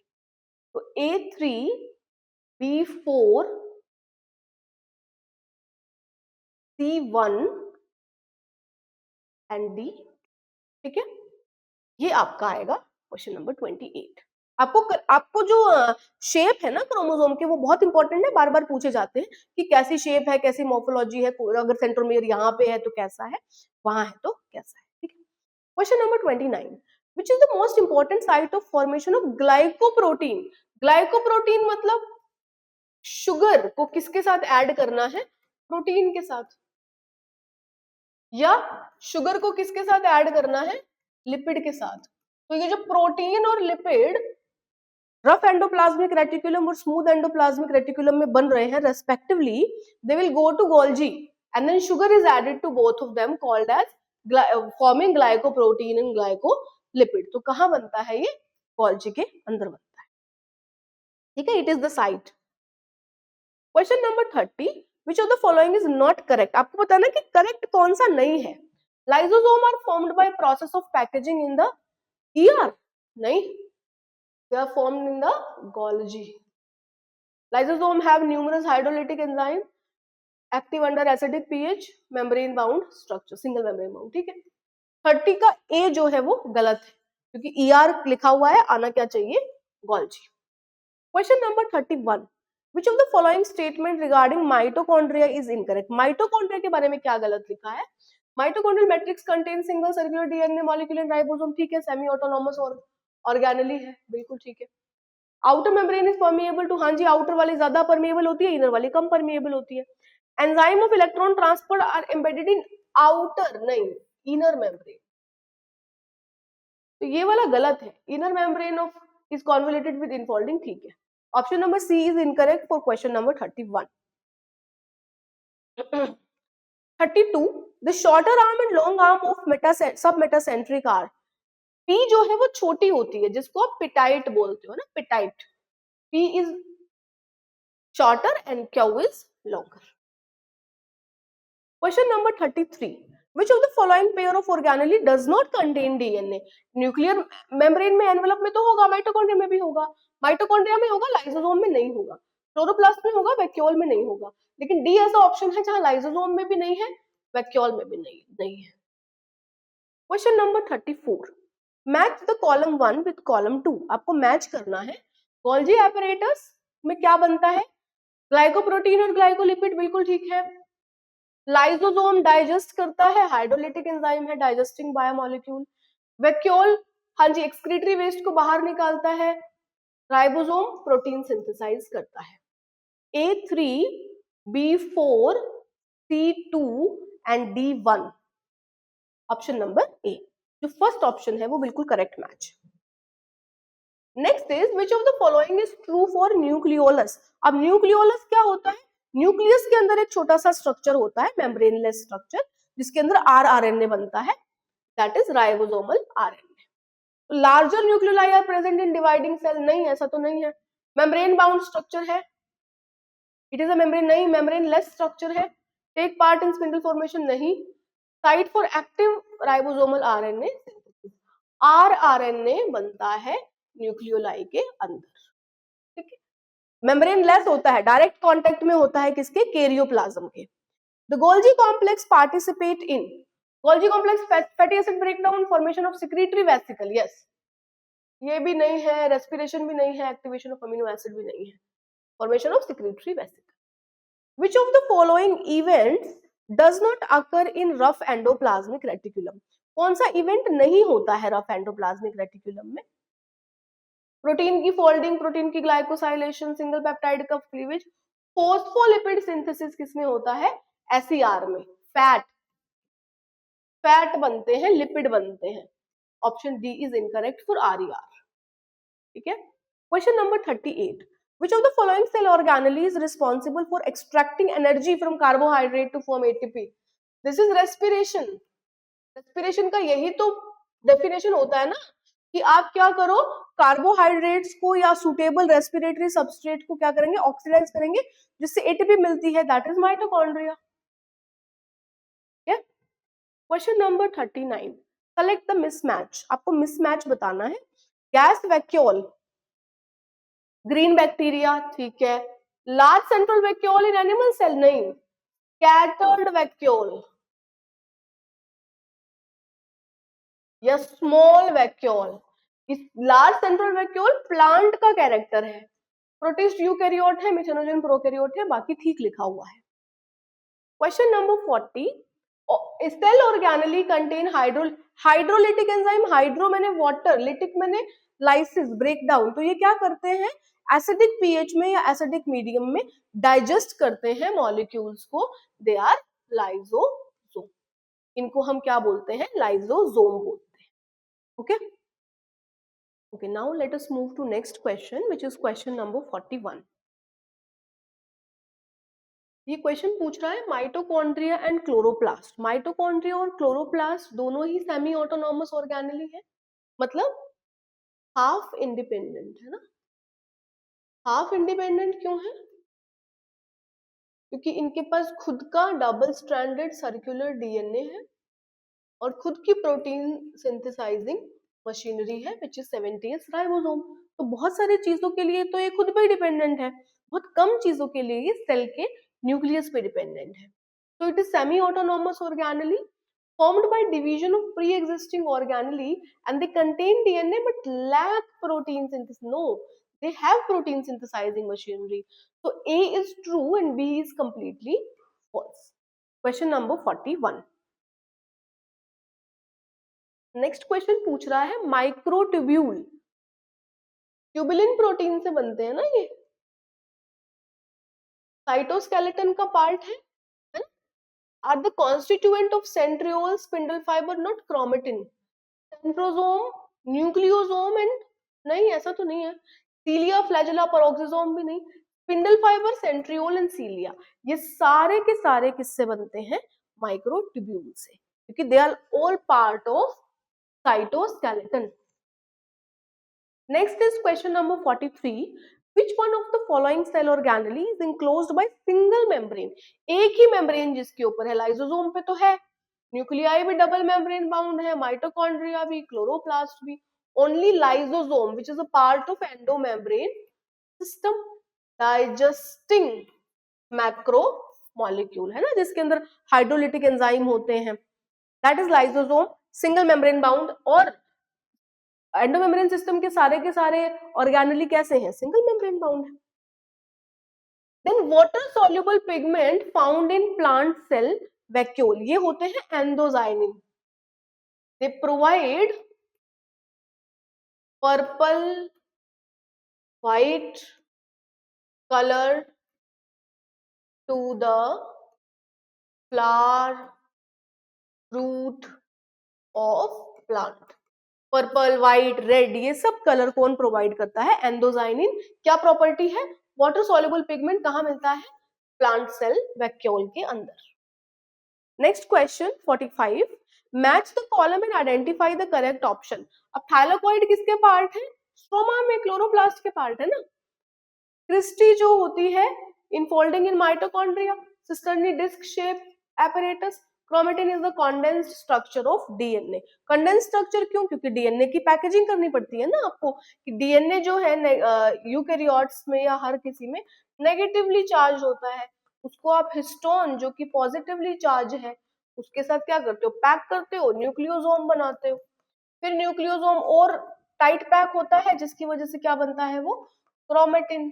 तो A3, B4, C1 and D. ठीक है, ये आपका आएगा क्वेश्चन नंबर 28। आपको जो शेप है ना क्रोमोसोम के, वो बहुत इंपॉर्टेंट है, बार बार पूछे जाते हैं कि कैसी शेप है, कैसी मॉर्फोलॉजी है, अगर सेंट्रोमियर यहाँ पे है तो कैसा है, वहां है तो कैसा है। ठीक है, question number 29, which is the most important site of formation of glycoprotein. Glycoprotein मतलब शुगर को किसके साथ ऐड करना है, प्रोटीन के साथ, या शुगर को किसके साथ ऐड करना है, लिपिड के साथ। तो ये जो प्रोटीन और लिपिड रफ एंडोप्लाज्मिक रेटिकुलम और स्मूथ एंडोप्लाज्मिक रेटिकुलम में बन रहे हैं respectively, they will go to Golgi and then sugar is added to both of them called as forming glycoprotein and glycolipid. तो कहां बनता है ये, गोल्जी के अंदर बनता है। ठीक है, it is the site. Question number 30, which of the following is not correct. आपको बताना कि करेक्ट कौन सा नहीं है। Lysosome are formed by process of packaging in the ER, नहीं, they are formed in the Golgi. Lysosome have numerous hydrolytic enzymes active under acidic pH, membrane bound structure, single membrane bound। ठीक है, 30 का ए जो है वो गलत है, क्योंकि ER लिखा हुआ है, आना क्या चाहिए, Golgi। Question number 31, which of the following statement regarding mitochondria is incorrect। Mitochondria के बारे में क्या गलत लिखा है। Mitochondrial matrix contain single circular DNA molecule and ribosome. ठीक है, सेमी ऑटोनोमस और ऑर्गेनेली है, बिल्कुल ठीक है। Outer membrane is permeable to, हाँ जी, आउटर वाली ज्यादा परमिएबल होती है, इनर वाली कम परमिएबल होती है। Enzyme of electron transfer are embedded in outer, नहीं, इनर मेम्ब्रेन। तो ये वाला गलत है, inner membrane of is convoluted with infolding. ठीक है, option number C is incorrect for question number 31। 32, the shorter arm and long arm of submetacentric are. P जो है वो छोटी होती है, जिसको आप पिटाइट बोलते हो ना, petite. P is shorter and Q is longer. Question number 33. Which of the following pair of organelle does not contain DNA? Nuclear membrane में, एनवेलप में तो होगा, माइटोकॉन्ड्रिया में भी होगा। माइटोकॉन्ड्रिया में होगा, लाइसोसोम में नहीं होगा। क्लोरोप्लास्ट में होगा, वैक्यूल में नहीं होगा। लेकिन डी ऐसा ऑप्शन है जहां लाइसोसोम में भी नहीं है, वैक्यूल में भी नहीं है। Question number 34, match the column 1 with column 2। आपको मैच करना है। गोल्जी एपरेटस में क्या बनता है, ग्लाइकोप्रोटीन और ग्लाइकोलिपिड, बिल्कुल ठीक है। लाइसोसोम डाइजेस्ट करता है, हाइड्रोलिटिक एंजाइम है, डाइजेस्टिंग बायोमोलिक्यूल। वैक्यूल, हाँ जी, एक्सक्रीटरी वेस्ट को बाहर निकालता है। राइबोसोम प्रोटीन सिंथेसाइज करता है। A3, B4, C2 and D1, option number ए, जो फर्स्ट ऑप्शन है वो बिल्कुल correct match. Next is which of the following is true for nucleolus. अब न्यूक्लियोलस क्या होता है, न्यूक्लियस के अंदर एक छोटा सा स्ट्रक्चर होता है, मेम्ब्रेनलेस स्ट्रक्चर, जिसके अंदर आरएनए बनता है, that is ribosomal RNA. Larger nucleoli are present in dividing cell, नहीं, ऐसा तो नहीं है। मेम्ब्रेन बाउंड स्ट्रक्चर है, इट इज अ मेम्ब्रेन, नहीं, मेम्ब्रेनलेस स्ट्रक्चर है। Take part in spindle formation, नहीं। Site for active ribosomal RNA synthesis, RNA बनता है न्यूक्लियोलाई के अंदर। ठीक है, मेम्ब्रेन लेस होता है, डायरेक्ट कांटेक्ट में होता है किसके, कैरियोप्लाज्म के। The Golgi complex participate in, Golgi complex fatty acid breakdown, formation of secretary vesicle, yes, ये भी नहीं है। रेस्पिरेशन भी नहीं है, एक्टिवेशन ऑफ अमीनो एसिड भी नहीं है, formation of secretary vesicle. Which of the following events does not occur in rough endoplasmic reticulum. कौन सा इवेंट नहीं होता है रफ एंडोप्लाज्मिक रेटिकुलम में। प्रोटीन की फोल्डिंग, प्रोटीन की ग्लाइकोसाइलेशन, सिंगल पेप्टाइड का क्लीवेज। फोस्फोलिपिड सिंथेसिस किसमें होता है, एसईआर में। फैट बनते हैं, लिपिड बनते हैं। Option D is incorrect for RER. ठीक है, question number 38, which of the following cell organelle is responsible for extracting energy from carbohydrate to form ATP? This is respiration. Respiration का यही तो डेफिनेशन होता है ना, कि आप क्या करो, कार्बोहाइड्रेट्स को या सुटेबल रेस्पिरेटरी सबस्ट्रेट को क्या करेंगे, ऑक्सीडाइज करेंगे, जिससे एटीपी मिलती है, that is mitochondria. Question number 39, select the mismatch. आपको मिसमैच बताना है। गैस वैक्यूल, ग्रीन बैक्टीरिया, ठीक है। Large central vacuole in animal cell, नहीं। स्कैटर्ड वैक्यूल, या स्मॉल वैक्यूल। इस लार्ज सेंट्रल वैक्यूल प्लांट का कैरेक्टर है, प्रोटिस्ट यूकैरियोट है, मिथेनोजन प्रोकैरियोट है, बाकी ठीक लिखा हुआ है। Question number 40, cell organelle contain hydrolytic enzyme. Hydro मैंने वाटर, लिटिक मैंने लाइसिस, ब्रेक डाउन। तो ये क्या करते हैं, एसिडिक पीएच में या एसिडिक मीडियम में डाइजेस्ट करते हैं मॉलिक्यूल्स को, दे आर लाइसोसोम। इनको हम क्या बोलते हैं, लाइसोसोम बोलते हैं। Okay okay, now let us move to next question which is question number 41। ये क्वेश्चन पूछ रहा है माइटोकॉन्ड्रिया एंड क्लोरोप्लास्ट। माइटोकॉन्ड्रिया और क्लोरोप्लास्ट दोनों ही सेमी ऑटोनॉमस ऑर्गेनेली है, मतलब हाफ इंडिपेंडेंट है ना। हाफ इंडिपेंडेंट क्यों है, क्योंकि इनके पास खुद का डबल स्ट्रैंडेड सर्कुलर डीएनए है और खुद की प्रोटीन सिंथेसाइजिंग मशीनरी है विच इज 70s राइबोसोम। तो बहुत सारी चीजों के लिए तो ये खुद पे डिपेंडेंट है, बहुत कम चीजों के लिए ये सेल के न्यूक्लियस पे डिपेंडेंट है। So it is semi-autonomous organelle formed by division of pre-existing organelle and they contain DNA but lack protein synthesis. No, they have protein synthesizing machinery. So A is true and B is completely false. Question number 41. Next question पूछ रहा है माइक्रोट्यूब्यूल। ट्यूबुलिन प्रोटीन से बनते हैं ना ये, साइटोस्केलेटन का पार्ट है ना? Are the constituent of centriole spindle fiber not chromatin? Centrosome, nucleosome and, नहीं ऐसा तो नहीं है, सीलिया, फ्लैजेला, पेरोक्सिसोम भी नहीं, स्पिंडल फाइबर, सेंट्रियोल एंड सीलिया, ये सारे के सारे किससे बनते हैं, माइक्रोट्यूब्यूल से, क्योंकि they are all part of cytoskeleton. Next is question number 43, which one of the following cell organelle is enclosed by single membrane? एक ही मेम्ब्रेन जिसके ऊपर है, लाइसोसोम पे तो है, न्यूक्लियाई भी डबल मेम्ब्रेन बाउंड है, माइटोकॉन्ड्रिया भी, क्लोरोप्लास्ट भी, only lysosome which is a part of endomembrane system digesting macro molecule है ना, जिसके अंदर हाइड्रोलिटिक एंजाइम होते हैं, that is lysosome, single membrane bound. और एंडोमेम्ब्रेन सिस्टम के सारे ऑर्गेनेली कैसे हैं, सिंगल मेम्ब्रेन बाउंड है। Then water soluble pigment found in plant cell vacuole, ये होते हैं anthocyanin, they provide purple white colour to the flower root of plant. Purple, white, red, ये सब कलर कौन प्रोवाइड करता है, एंडोजाइनिन। क्या प्रॉपर्टी है, वाटर सॉल्युबल पिगमेंट कहाँ मिलता है, प्लांट सेल वैक्यूल के अंदर। Next question 45, match the column and identify the correct option. अब थाइलाकोइड किसके पार्ट है, स्ट्रोमा में, क्लोरोप्लास्ट के पार्ट है ना। क्रिस्टी जो होती है infolding in mitochondria, cisternae disc shape apparatus, chromatin is the condensed structure of DNA. Condensed structure क्यों, क्योंकि डीएनए की पैकेजिंग करनी पड़ती है ना आपको, कि डीएनए जो है यूकैरियोट्स में या हर किसी में नेगेटिवली चार्ज होता है, उसको आप हिस्टोन जो कि पॉजिटिवली चार्ज है उसके साथ क्या करते हो, पैक करते हो, न्यूक्लियोसोम बनाते हो। फिर न्यूक्लियोसोम और टाइट पैक होता है जिसकी वजह से क्या बनता है, वो क्रोमेटिन।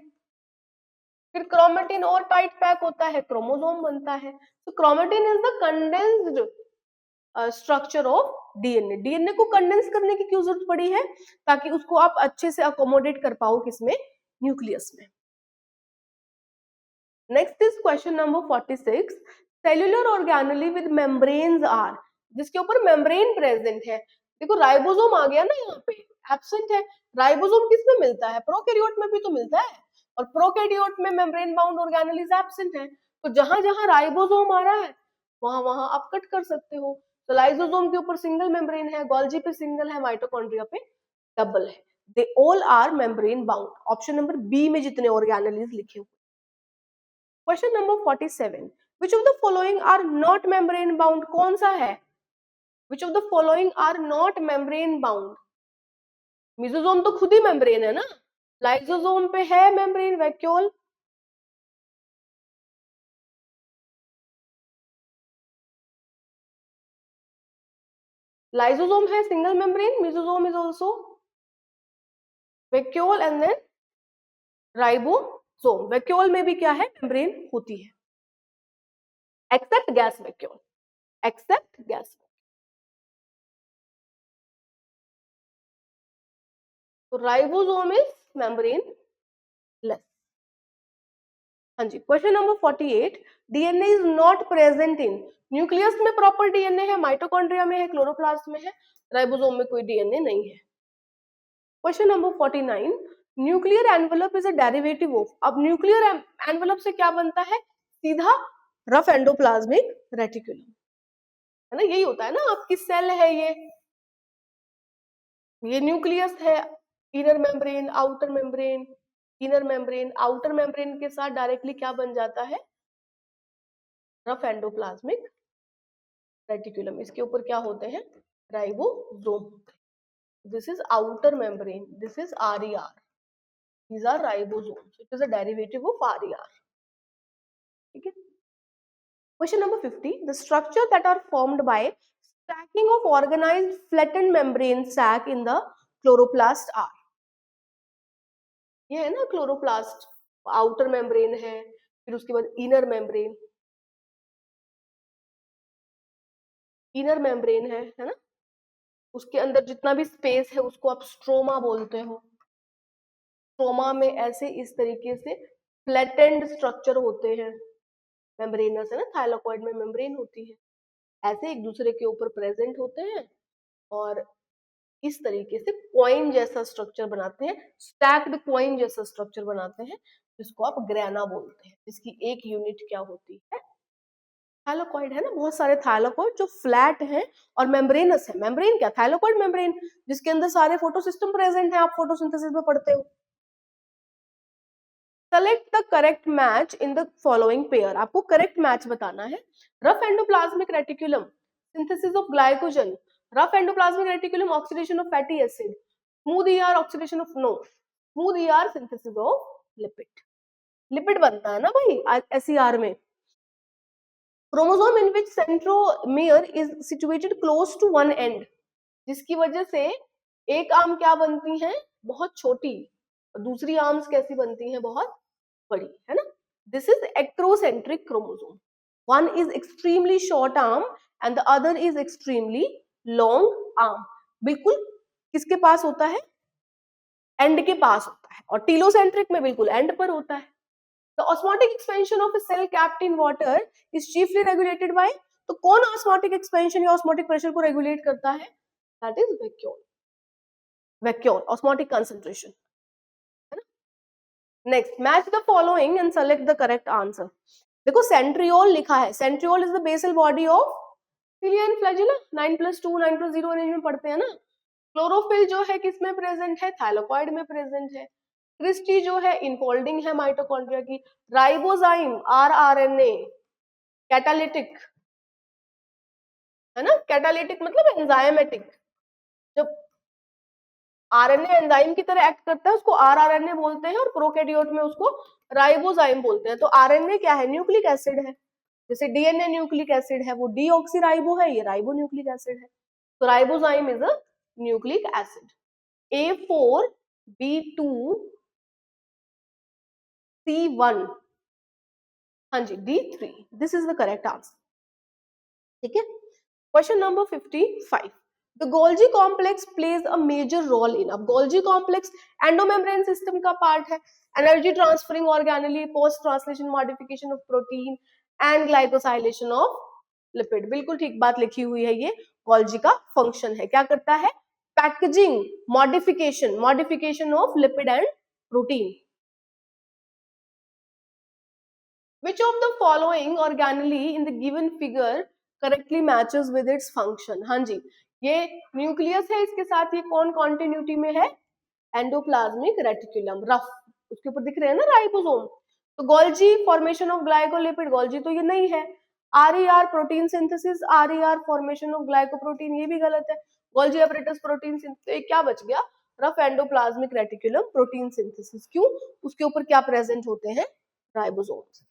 फिर क्रोमेटिन और टाइट पैक होता है, क्रोमोसोम बनता है। तो chromatin is the condensed structure of DNA. DNA को कंडेंस करने की क्यों जरूरत पड़ी है, ताकि उसको आप अच्छे से अकोमोडेट कर पाओ किसमें, न्यूक्लियस में। Next is question number 46, cellular organelle with membranes are, जिसके ऊपर मेम्ब्रेन प्रेजेंट है। देखो राइबोसोम आ गया ना यहाँ पे, एब्सेंट है। राइबोसोम किसमें मिलता है, प्रोकैरियोट में भी तो मिलता है, और प्रोकैरियोट में मेम्ब्रेन बाउंड ऑर्गेनेलीज एब्सेंट है। तो जहां जहां राइबोसोम आ रहा है वहां वहां आप कट कर सकते हो। तो लाइसोसोम के ऊपर सिंगल मेम्ब्रेन है, गोल्जी पे सिंगल है, माइटोकॉन्ड्रिया पे डबल है, they all are membrane bound. Option number B में जितने ऑर्गेनेलीज लिखे हुए। Question number 47, which of the following are not membrane bound, कौन सा है, which of the following are not membrane bound। मिजोसोम तो खुद ही मेम्ब्रेन है ना, लाइसोसोम पे है मेम्ब्रेन वैक्यूल, लाइसोसोम है single membrane, mesosome is also vacuole and then ribosome. Vacuole में भी क्या है, मेम्ब्रेन होती है, except gas vacuole, except gas. तो राइबोसोम इज मेम्ब्रेन लेस। हाँ जी, question number 48, DNA is not present in, nucleus में प्रॉपर डीएनए है, माइटोकॉन्ड्रिया में है, क्लोरोप्लास्ट में है, राइबोसोम में कोई डीएनए नहीं है। Question number 49, nuclear envelope is a derivative of, अब न्यूक्लियर एनवेलप से क्या बनता है, सीधा रफ एंडोप्लाज्मिक रेटिकुलम, है ना, यही होता है ना, आपकी सेल है ये न्यूक्लियस है, inner membrane outer membrane, inner membrane outer membrane के साथ डायरेक्टली क्या बन जाता है, रफ एंडोप्लाज्मिक रेटिकुलम, इसके ऊपर क्या होते हैं, ribosome. This is outer membrane, this is RER, these are ribosomes, it is a derivative of RER, ठीक है। Question number 50, the structure that are formed by stacking of organized flattened membrane sac in the chloroplast are, ये है ना क्लोरोप्लास्ट, आउटर मेम्ब्रेन है, फिर उसके बाद इनर मेम्ब्रेन, इनर मेम्ब्रेन है ना, उसके अंदर जितना भी स्पेस है उसको आप स्ट्रोमा बोलते हो। स्ट्रोमा में ऐसे इस तरीके से फ्लैटेंड स्ट्रक्चर होते हैं, मेम्ब्रेनस है ना, थाइलाकॉइड में मेम्ब्रेन होती है, ऐसे एक दूसरे के ऊपर प्रेजेंट होते हैं और इस तरीके से कॉइन जैसा स्ट्रक्चर बनाते हैं, स्टैक्ड कॉइन जैसा स्ट्रक्चर बनाते हैं, जिसको आप ग्रेना बोलते हैं, जिसकी एक यूनिट क्या होती है, थाइलाकॉइड, है ना, बहुत सारे थाइलाकॉइड जो फ्लैट हैं और मेम्ब्रेनस है। मेम्ब्रेन क्या, थाइलाकॉइड मेम्ब्रेन, जिसके अंदर सारे फोटोसिस्टम प्रेजेंट है, आप फोटोसिंथेसिस में पढ़ते हो। Select the correct match in the following pair, आपको करेक्ट मैच बताना है। Rough endoplasmic reticulum, synthesis of glycogen, rough endoplasmic reticulum oxidation of fatty acid, smooth ER oxidation of, no, smooth ER synthesis of lipid, lipid बनता है ना भाई SER में। Chromosome in which centromere is situated close to one end, जिसकी वजह से एक आर्म क्या बनती है, बहुत छोटी, और दूसरी आर्म्स कैसी बनती हैं, बहुत बड़ी, है ना। This is acrocentric chromosome, one is extremely short arm and the other is extremely long arm, बिल्कुल किसके पास होता है, एंड के पास होता है, और टीलोसेंट्रिक में बिल्कुल एंड पर होता है। The osmotic expansion of a cell capped in water is chiefly regulated by, तो कौन osmotic expansion या osmotic pressure को regulate करता है, that is vacuole, vacuole osmotic concentration, है ना। Next, match the following and select the correct answer. देखो centriole लिखा है, centriole is the basal body of cilia and flagella, 9+2 9+0 range में पढ़ते हैं ना। क्लोरोफिल जो है किसमें प्रेजेंट है, थाइलाकॉइड में प्रेजेंट है। क्रिस्टी जो है इनफोल्डिंग है माइटोकॉन्ड्रिया की। राइबोजाइम RNA कैटालिटिक, है ना, कैटालिटिक मतलब एंजाइमेटिक, जब RNA एंजाइम की तरह एक्ट करता है उसको rRNA बोलते हैं, और प्रोकैरियोट में उसको राइबोजाइम बोलते हैं। तो RNA क्या है, न्यूक्लिक एसिड है, जैसे DNA न्यूक्लिक एसिड है, वो डीऑक्सीराइबो है, ये राइबो न्यूक्लिक एसिड है। तो ribozyme is a nucleic acid. A4B2C1, हाँ जी, D3, this is the correct answer, ठीक है। Question number 55, the Golgi complex plays a major role in, अब गोल्जी कॉम्प्लेक्स एंडोमेम्ब्रेन सिस्टम का पार्ट है, energy transferring organelle, post translation modification of protein and glycosylation of lipid, बिल्कुल ठीक बात लिखी हुई है, ये गोल्जी का फंक्शन है, क्या करता है, packaging, modification of lipid and protein. Which of the following organelle in the given figure correctly matches with its function? हाँ जी, ये न्यूक्लियस है, इसके साथ ये कौन कॉन्टिन्यूटी में है, एंडोप्लाज्मिक रेटिकुलम, रफ, उसके ऊपर दिख रहे हैं ना राइबोसोम। तो Golgi formation of glycolipid, Golgi तो ये नहीं है। RER protein synthesis, RER formation of glycoprotein, ये भी गलत है। गोल्जी अपरेटस प्रोटीन सिंथेसिस, क्या बच गया, rough endoplasmic reticulum protein synthesis, क्यों, उसके ऊपर क्या प्रेजेंट होते हैं, ribosomes.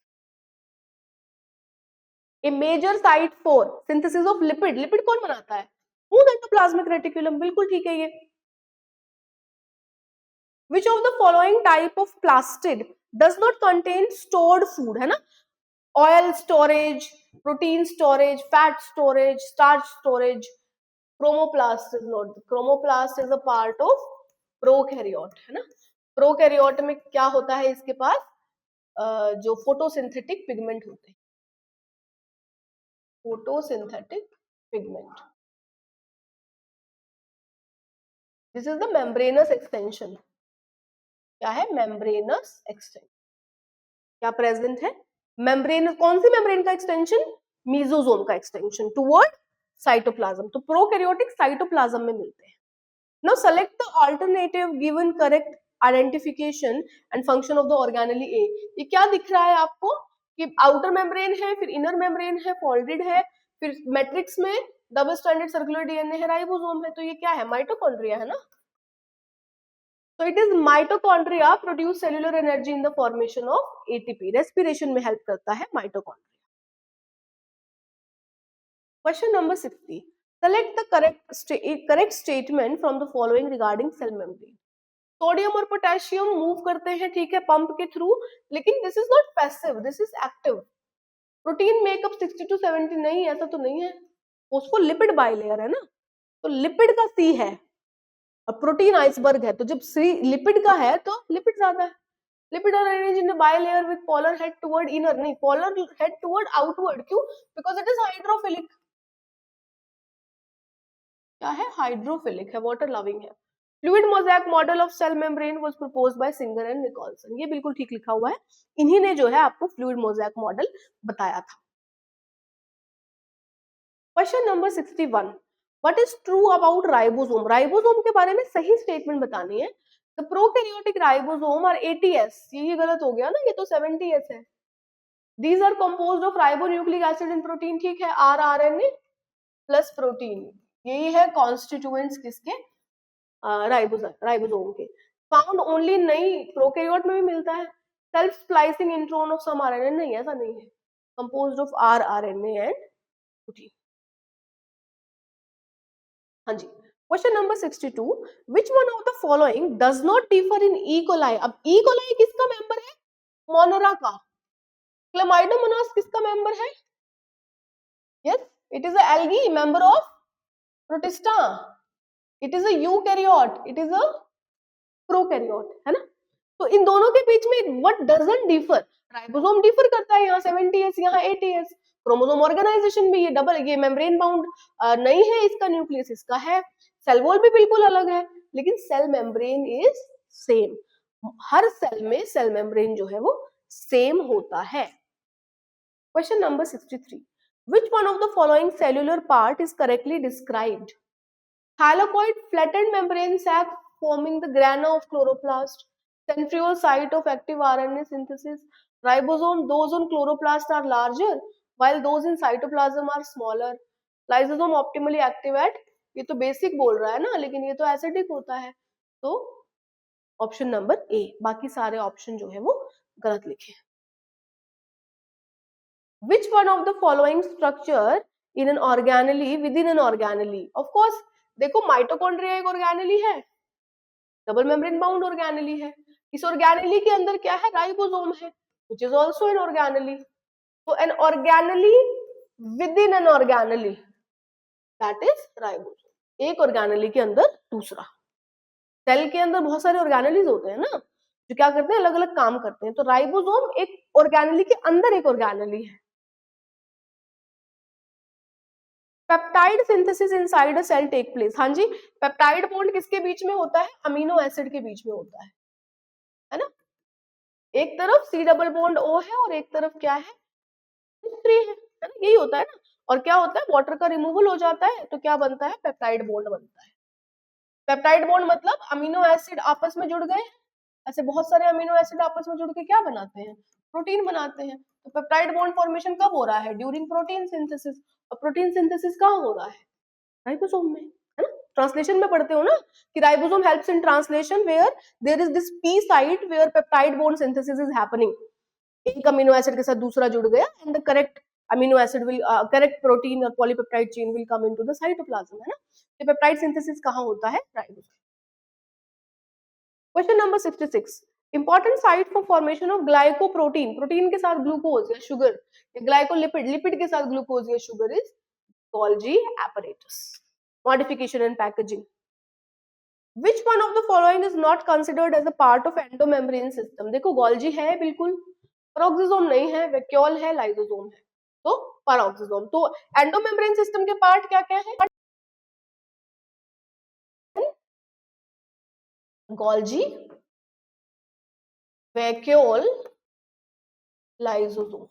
A major site for synthesis of lipid, lipid कौन बनाता है, स्मूथ एंडोप्लाज्मिक रेटिकुलम, बिल्कुल ठीक है ये। Which of the following type of plastid does not contain stored food, है ना? Oil storage, protein storage, fat storage, starch storage. Chromoplast is not. Chromoplast is a part of prokaryote, है ना? प्रोकैरियोट में क्या होता है इसके पास? जो फोटोसिंथेटिक पिगमेंट होते हैं, photosynthetic pigment. This is the membranous extension. क्या है? Membranous extension. क्या प्रेजेंट है? मेम्ब्रेन, कौन सी मेम्ब्रेन का एक्सटेंशन? मीजोजोम का एक्सटेंशन टुवर्ड साइटोप्लाज्म। तो प्रोकैरियोटिक साइटोप्लाज्म में मिलते हैं। Now select the alternative given correct identification and function of the organelle A. ये क्या दिख रहा है आपको कि आउटर मेम्ब्रेन है, फिर इनर मेम्ब्रेन है, फोल्डेड है, फिर मैट्रिक्स में डबल स्ट्रैंडेड सर्कुलर डीएनए है, राइबोसोम है। तो ये क्या है? माइटोकॉन्ड्रिया है ना। So it is mitochondria produce cellular energy in the formation of ATP. Respiration में help करता है mitochondria. Question number 60. Select the correct statement from the following regarding cell membrane. Sodium और पोटेशियम मूव करते हैं, ठीक है, पंप के थ्रू, लेकिन this is not passive, this is active. Protein makeup 60 to 70 नहीं, ऐसा तो नहीं है। फोस्फोलिपिड बाइलेयर है ना, तो लिपिड का सी है और प्रोटीन आइसबर्ग है, तो जब सी लिपिड का है तो लिपिड ज्यादा है। Lipid are arranged in a bilayer with polar head toward inner, नहीं, पोलर हेड टुवर्ड आउटवर्ड। क्यों? Because it is hydrophilic. क्या है? हाइड्रोफिलिक है, वाटर लविंग है। Fluid mosaic model of cell membrane was proposed by Singer and Nicolson. ये बिल्कुल ठीक लिखा हुआ है, इन्हीं ने जो है आपको फ्लूइड मोज़ेक मॉडल बताया था। Question number 61. What is true about ribosome? Ribosome के बारे में सही स्टेटमेंट बतानी है। The prokaryotic ribosome are 80s। ये गलत हो गया ना, ये तो 70s है। These are composed of ribonucleic acid and protein, ठीक है, rRNA प्लस प्रोटीन। यही है कॉन्स्टिट्यूएंट्स किसके? राइबोसोम के। फाउंड ओनली, नहीं, प्रोकैरियोट में भी मिलता है। Self splicing intron of some RNA, नहीं, ऐसा नहीं है। Composed of rRNA and protein. हाँ जी। Question number 62. Which one of the following does not differ in E. coli? अब E. coli किसका मेंबर है? मोनोरा का। क्लेमाइडोमोनास किसका मेंबर है? Yes, it is a algae member of Protista. It is a eukaryote. It is a prokaryote, है ना। तो इन दोनों के बीच में what doesn't differ? Ribosome differ करता है, यहाँ 70s, यहाँ 80s। क्रोमोसोम ऑर्गेनाइजेशन भी, ये डबल, ये मेम्ब्रेन बाउंड नहीं है, इसका न्यूक्लियस इसका है। सेल वॉल भी बिल्कुल अलग है, लेकिन सेल मेम्ब्रेन इज सेम। हर सेल में सेल मेम्ब्रेन जो है वो सेम होता है। Question number 63. Which one of the following cellular part is correctly described? Thylakoid flattened membrane sac forming the grana of chloroplast. Centriole site of active RNA synthesis. Ribosome, those on chloroplast are larger, while those in cytoplasm are smaller. Lysosome optimally active at, ये तो बेसिक बोल रहा है ना, लेकिन ये तो एसिडिक होता है, तो ऑप्शन नंबर ए। बाकी सारे ऑप्शन जो है वो गलत लिखे। Which one of the following structure in an organelle within an organelle? Of course, देखो माइटोकॉन्ड्रिया एक ऑर्गेनेली है, डबल मेम्ब्रेन बाउंड ऑर्गेनेली है। इस ऑर्गेनेली के अंदर क्या है? राइबोसोम है, which is also an organelle. So an organelle within an organelle, that is ribosome. एक ऑर्गेनेली के अंदर दूसरा। सेल के अंदर बहुत सारे ऑर्गेनेलीज होते हैं ना, जो क्या करते हैं? अलग अलग काम करते हैं। तो राइबोसोम एक ऑर्गेनेली के अंदर एक ऑर्गेनेली है। Peptide synthesis inside a cell take place. हाँ जी, पेप्टाइड बॉन्ड किसके बीच में होता है? अमीनो एसिड के बीच में होता है ना। एक तरफ सी डबल बॉन्ड ओ है और एक तरफ क्या है? थ्री है ना, यही होता है ना। और क्या होता है? वाटर का रिमूवल हो जाता है तो क्या बनता है? पेप्टाइड बॉन्ड बनता है। पेप्टाइड बॉन्ड मतलब अमीनो एसिड आपस में जुड़ गए। ऐसे बहुत सारे अमीनो एसिड आपस में जुड़ के क्या बनाते हैं? प्रोटीन बनाते हैं। तो पेप्टाइड बॉन्ड फॉर्मेशन कब हो रहा है? During protein synthesis. और प्रोटीन सिंथेसिस कहाँ हो रहा है? राइबोसोम में, है ना। ट्रांसलेशन में पढ़ते हो ना कि ribosome helps in translation where there is this P site where peptide bond synthesis is happening. एक अमीनो एसिड के साथ दूसरा जुड़ गया and the correct amino acid will correct protein or polypeptide chain will come into the cytoplasm, है ना. तो पेप्टाइड सिंथेसिस कहाँ होता है? Ribosome. Question number 66. Important site for formation of glycoprotein, protein के साथ ग्लूकोज या शुगर, या ग्लाइकोलिपिड, लिपिड के साथ ग्लूकोज या sugar, is Golgi apparatus. Modification and packaging. Which one of the following is not considered as a part of endomembrane system? देखो गोल्जी है बिल्कुल, पेरोक्सिसोम नहीं है, वैक्यूल है, लाइसोसोम है, तो पेरोक्सिसोम. तो एंडोमेम्ब्रेन सिस्टम के पार्ट क्या क्या है? Golgi, vacuole, lysosome.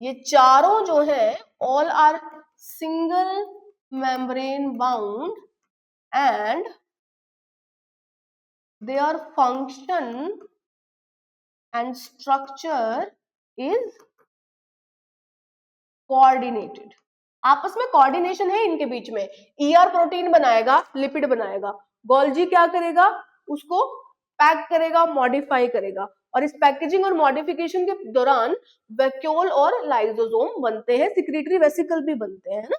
ये चारों जो है all are single membrane bound and their function and structure is coordinated. आपस में कोऑर्डिनेशन है इनके बीच में. ER प्रोटीन बनाएगा, लिपिड बनाएगा, गोल्जी क्या करेगा? उसको पैक करेगा, मॉडिफाई करेगा, और इस पैकेजिंग और मॉडिफिकेशन के दौरान वैक्यूल और लाइसोसोम बनते हैं, सिक्रीटरी वेसिकल भी बनते हैं, ना.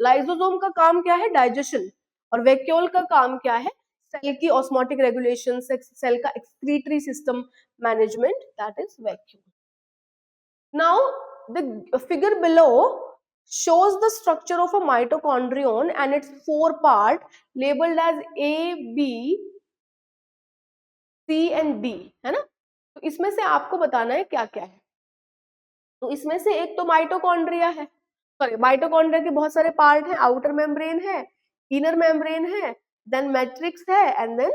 लाइसोसोम का काम क्या है? डाइजेशन. और वैक्यूल का काम क्या है? सेल की ऑस्मोटिक रेगुलेशन, सेल का excretory system management, that is vacuole. Now the figure below shows the structure of a mitochondrion and its 4 part labeled as A, B, C and D, है ना. तो इसमें से आपको बताना है क्या क्या है. तो इसमें से एक तो माइटोकॉन्ड्रिया है, सॉरी माइटोकॉन्ड्रिया के बहुत सारे पार्ट हैं. आउटर मेम्ब्रेन है, इनर मेम्ब्रेन है, देन मैट्रिक्स है, एंड देन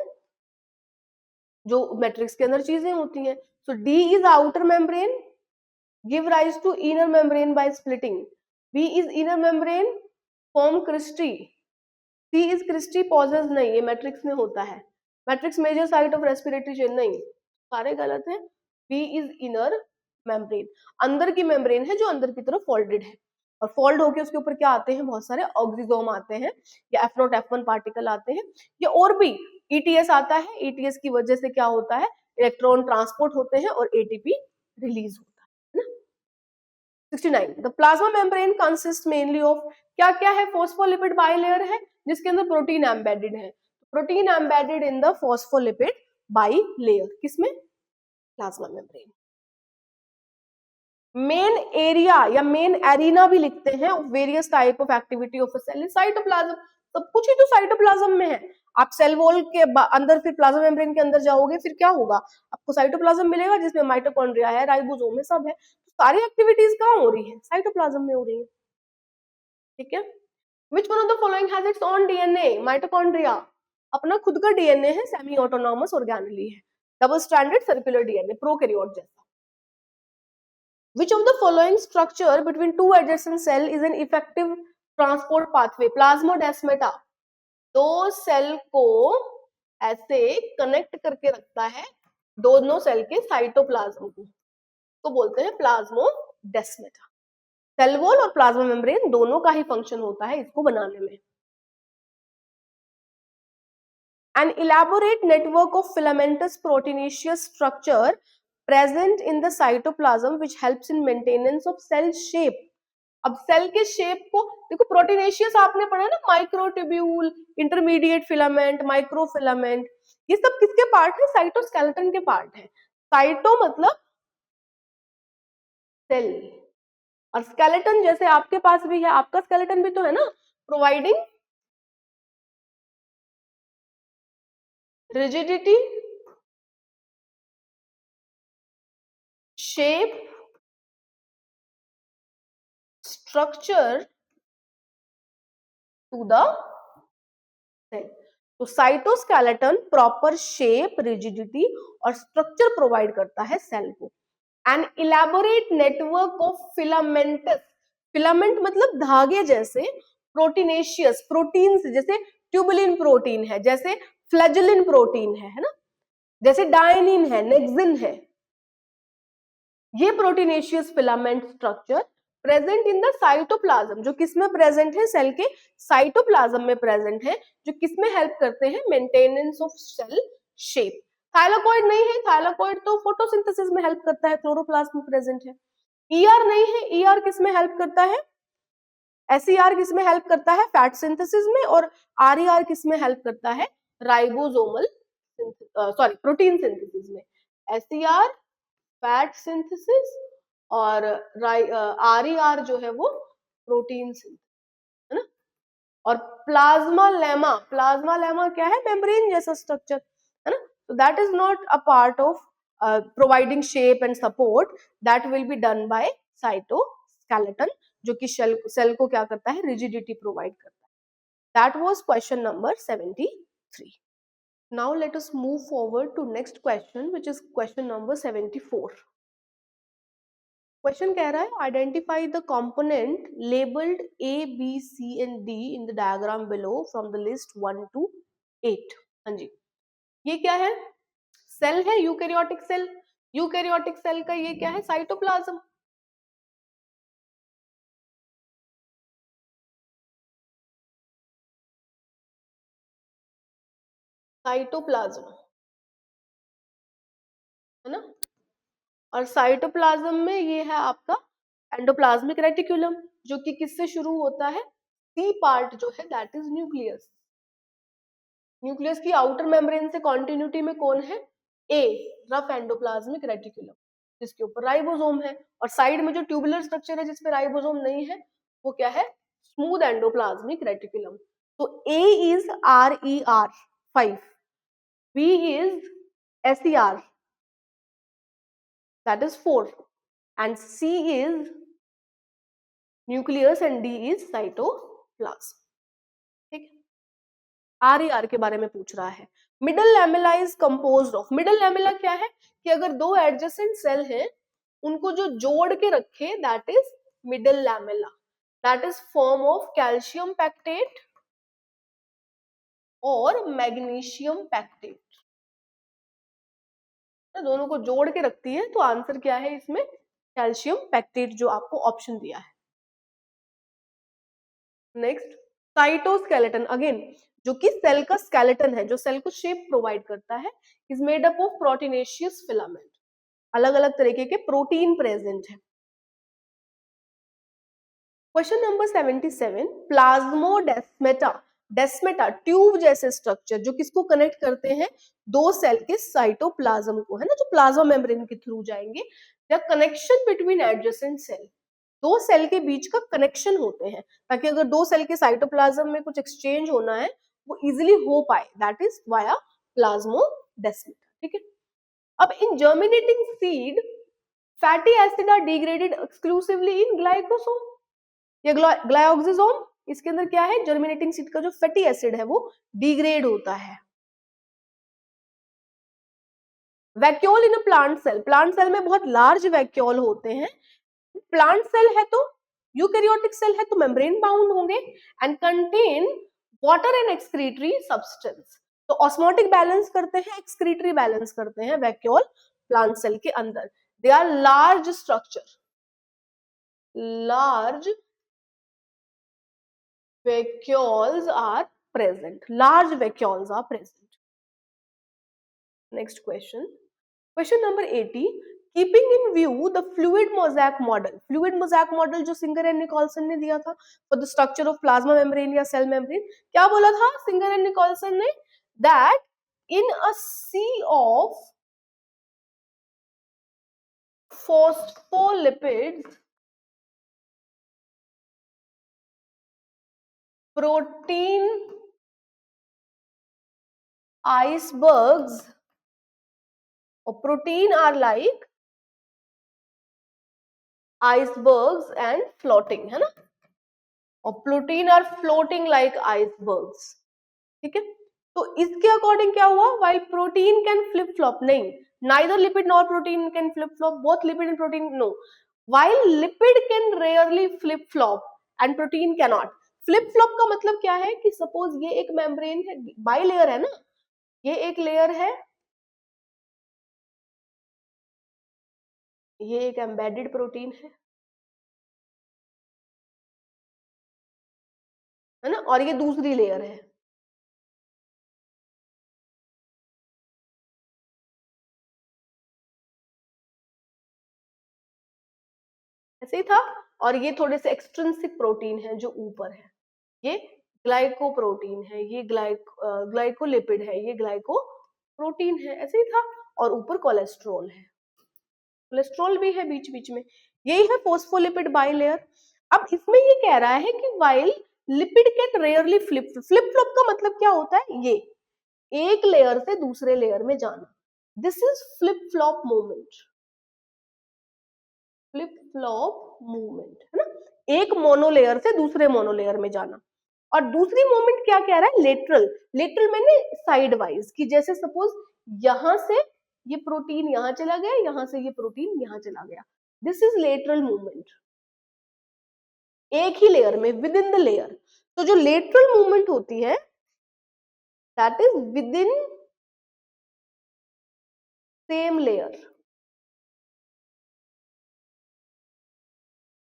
जो मैट्रिक्स के अंदर चीजें होती हैं. So D is outer membrane, give rise to inner membrane by splitting. B is inner membrane, form cristae. C is cristae possess नहीं, ये मैट्रिक्स में होता है. Matrix major site of respiratory chain नहीं, सारे गलत हैं. बी इज इनर मेम्ब्रेन, अंदर की मेम्ब्रेन है जो अंदर की तरफ फोल्डेड है, और फोल्ड होके उसके ऊपर क्या आते हैं? बहुत सारे ऑक्सीजोम आते हैं, या F0 F1 पार्टिकल आते हैं, या और भी ETS आता है. ETS की वजह से क्या होता है? इलेक्ट्रॉन ट्रांसपोर्ट होते हैं और ATP रिलीज होता है ना. 69. The plasma membrane consist mainly of, क्या क्या है? फॉस्फोलिपिड बाइलेयर है जिसके अंदर प्रोटीन एम्बेडेड है. Protein embedded in the phospholipid bilayer, किसमें? Plasma membrane. मेन एरिया या मेन एरिना भी लिखते हैं, various type of activity of a cell, cytoplasm. सब कुछ ही तो साइटोप्लाज्म में है. आप सेल वॉल के अंदर फिर प्लाज्मा मेम्ब्रेन के अंदर जाओगे, फिर क्या होगा? आपको साइटोप्लाज्म मिलेगा जिसमें माइटोकॉन्ड्रिया है, राइबोसोम है, सब है. तो सारी एक्टिविटीज कहाँ हो रही है? साइटोप्लाज्म में हो रही है. ठीक है. Which one of the following has its own DNA? Mitochondria अपना खुद का डीएनए है, सेमी ऑटोनॉमस ऑर्गेनेली है, double stranded circular DNA, prokaryote जैसा. Which of the following structure between two adjacent cell is an effective transport pathway? Plasmodesmata दो सेल को ऐसे कनेक्ट करके रखता है, दोनों सेल के साइटोप्लाज्म को, तो बोलते हैं प्लाज्मोडेस्मेटा. सेल वॉल और प्लाज्मा मेम्ब्रेन दोनों का ही फंक्शन होता है इसको बनाने में. An elaborate network of filamentous proteinaceous structure present in the cytoplasm which helps in maintenance of cell shape. अब सेल के शेप को देखो, प्रोटीनेशियस आपने पढ़ा ना, माइक्रोट्यूब्यूल, इंटरमीडिएट फिलामेंट, माइक्रोफिलामेंट, ये सब किसके पार्ट है? साइटोस्केलेटन के पार्ट है. साइटो मतलब सेल, और स्केलेटन जैसे आपके पास भी है, आपका स्केलेटन भी तो है ना, providing rigidity, shape, structure to the cell. तो साइटोस्केलेटन प्रॉपर शेप, रिजिडिटी और स्ट्रक्चर प्रोवाइड करता है सेल को. N elaborate network of filamentous, filament मतलब धागे जैसे, प्रोटीनेशियस, प्रोटीन जैसे ट्यूबुलिन प्रोटीन है, जैसे फ्लैजेलिन प्रोटीन है ना, जैसे डायनिन है, नेक्सिन है, ये proteinaceous filament structure present in the cytoplasm, जो किसमें प्रेजेंट है? सेल के साइटोप्लाज्म में प्रेजेंट है, जो किसमें हेल्प करते हैं? Maintenance of cell shape. Thylakoid नहीं है, थाइलाकोइड तो फोटोसिंथेसिस में हेल्प करता है, क्लोरोप्लास्ट में प्रेजेंट है. ER नहीं है, ER किस में हेल्प करता है, SER किस में हेल्प करता है, फैट सिंथेसिस में, और RER किस में हेल्प करता है, राइबोसोमल सॉरी प्रोटीन सिंथेसिस में। SER फैट सिंथेसिस और RER जो है वो प्रोटीन सिंथेसिस, है ना। और प्लाज्मा लेमा क्या है, मेम्ब्रेन जैसा स्ट्रक्चर, है ना। तो that is not a part of providing shape and support, that will be done by cytoskeleton, जो कि सेल को क्या करता है, रिजिडिटी प्रोवाइड करता है। That was question number 73. Now let us move forward to next question which is question number 74. Question कह रहा है identify the component labelled A, B, C and D in the diagram below from the list 1 to 8. हाँ जी, ये क्या है, सेल है, यूकैरियोटिक सेल। यूकैरियोटिक सेल का ये क्या है, साइटोप्लाज्म। साइटोप्लाज्म, है ना। और साइटोप्लाज्म में ये है आपका एंडोप्लाज्मिक रेटिकुलम, जो कि किससे शुरू होता है, सी पार्ट जो है दैट इज न्यूक्लियस। न्यूक्लियस की आउटर मेम्ब्रेन से कॉन्टिन्यूटी में कौन है, ए, रफ एंडोप्लाज्मिक रेटिकुलम, जिसके ऊपर राइबोसोम है। और साइड में जो ट्यूबुलर स्ट्रक्चर है जिसपे राइबोसोम नहीं है, वो क्या है, स्मूथ एंडोप्लाज्मिक रेटिकुलम। तो ए is RER 5, B is SER that is 4, and C is nucleus and D is cytoplasm. ठीक है, RER के बारे में पूछ रहा है। Middle lamella is composed of, middle lamella क्या है कि अगर दो एडजेसेंट सेल हैं उनको जो जोड़ के रखे that is middle lamella, that is form of calcium pectate और मैग्नीशियम पैक्टेट, दोनों को जोड़ के रखती है। तो आंसर क्या है इसमें, कैल्शियम पैक्टेट, जो आपको ऑप्शन दिया है। नेक्स्ट, साइटोस्केलेटन अगेन, जो कि सेल का स्केलेटन है, जो सेल को शेप प्रोवाइड करता है, is made up of proteinaceous filament, अलग अलग तरीके के प्रोटीन प्रेजेंट है। क्वेश्चन नंबर 77, प्लाज्मोडेस्मेटा, डेस्मेटा ट्यूब जैसे स्ट्रक्चर जो किसको कनेक्ट करते हैं, दो सेल के साइटोप्लाज्म को, है ना, जो प्लाज्मा मेम्ब्रेन के थ्रू जाएंगे। The connection between adjacent cell, दो सेल के बीच का कनेक्शन होते हैं, ताकि अगर दो सेल के साइटोप्लाज्म में कुछ एक्सचेंज होना है वो इजिली हो पाए, दैट इज वाया प्लाज्मोडेस्मेटा। ठीक है, अब in germinating seed fatty acid are degraded exclusively in glycosome, ये ग्लाइकोसोम, इसके अंदर क्या है, जर्मिनेटिंग सीड का जो फैटी एसिड है वो डिग्रेड होता है। Vacuole in a plant cell में बहुत लार्ज वैक्यूल होते हैं। प्लांट सेल है तो, यूकैरियोटिक सेल है तो मेम्ब्रेन बाउंड होंगे and contain water and excretory substance. तो ऑस्मोटिक बैलेंस करते हैं, एक्सक्रीटरी बैलेंस करते हैं वैक्यूल प्लांट सेल के अंदर। They are large structure, large vacuoles are present, large vacuoles are present. Next question, question number 80, keeping in view the fluid mosaic model जो सिंगर एंड निकोलसन ने दिया था for the structure of plasma membrane या cell membrane, क्या बोला था सिंगर एंड निकोलसन ने, that in a sea of phospholipids, protein icebergs or protein are like icebergs and floating, है ना, और protein are floating like icebergs. ठीक है, तो इसके अकॉर्डिंग क्या हुआ, while protein can flip flop, नहीं, neither lipid nor protein can flip flop, both lipid and protein no, while lipid can rarely flip flop and protein can not. Flip flop का मतलब क्या है कि सपोज ये एक मेम्ब्रेन है, बाई लेयर है ना, ये एक लेयर ये एक एम्बेडेड प्रोटीन है ना, और ये दूसरी लेयर है। ऐसे ही था। और ये थोड़े से एक्सट्रिंसिक प्रोटीन है जो ऊपर है, ये ग्लाइकोप्रोटीन है, ये ग्लाइकोलिपिड है, ये ग्लाइकोप्रोटीन है, ऐसे ही था। और ऊपर कोलेस्ट्रॉल है, कोलेस्ट्रॉल भी है बीच बीच में, यही है फोस्फोलिपिड बाइलेयर। अब इसमें ये कह रहा है कि while lipid get rarely flip flop का मतलब क्या होता है, ये एक लेयर से दूसरे लेयर में जाना, this is flip flop movement, flip flop movement है ना, एक मोनोलेयर से दूसरे मोनोलेयर में जाना। और दूसरी मूवमेंट क्या कह रहा है, लेटरल, लेटरल मैंने साइड वाइज, कि जैसे सपोज यहां से ये प्रोटीन यहां चला गया, यहां से ये प्रोटीन यहां चला गया, दिस इज लेटरल मूवमेंट, एक ही लेयर में, विद इन द लेयर। तो जो लेटरल मूवमेंट होती है that is with in same layer,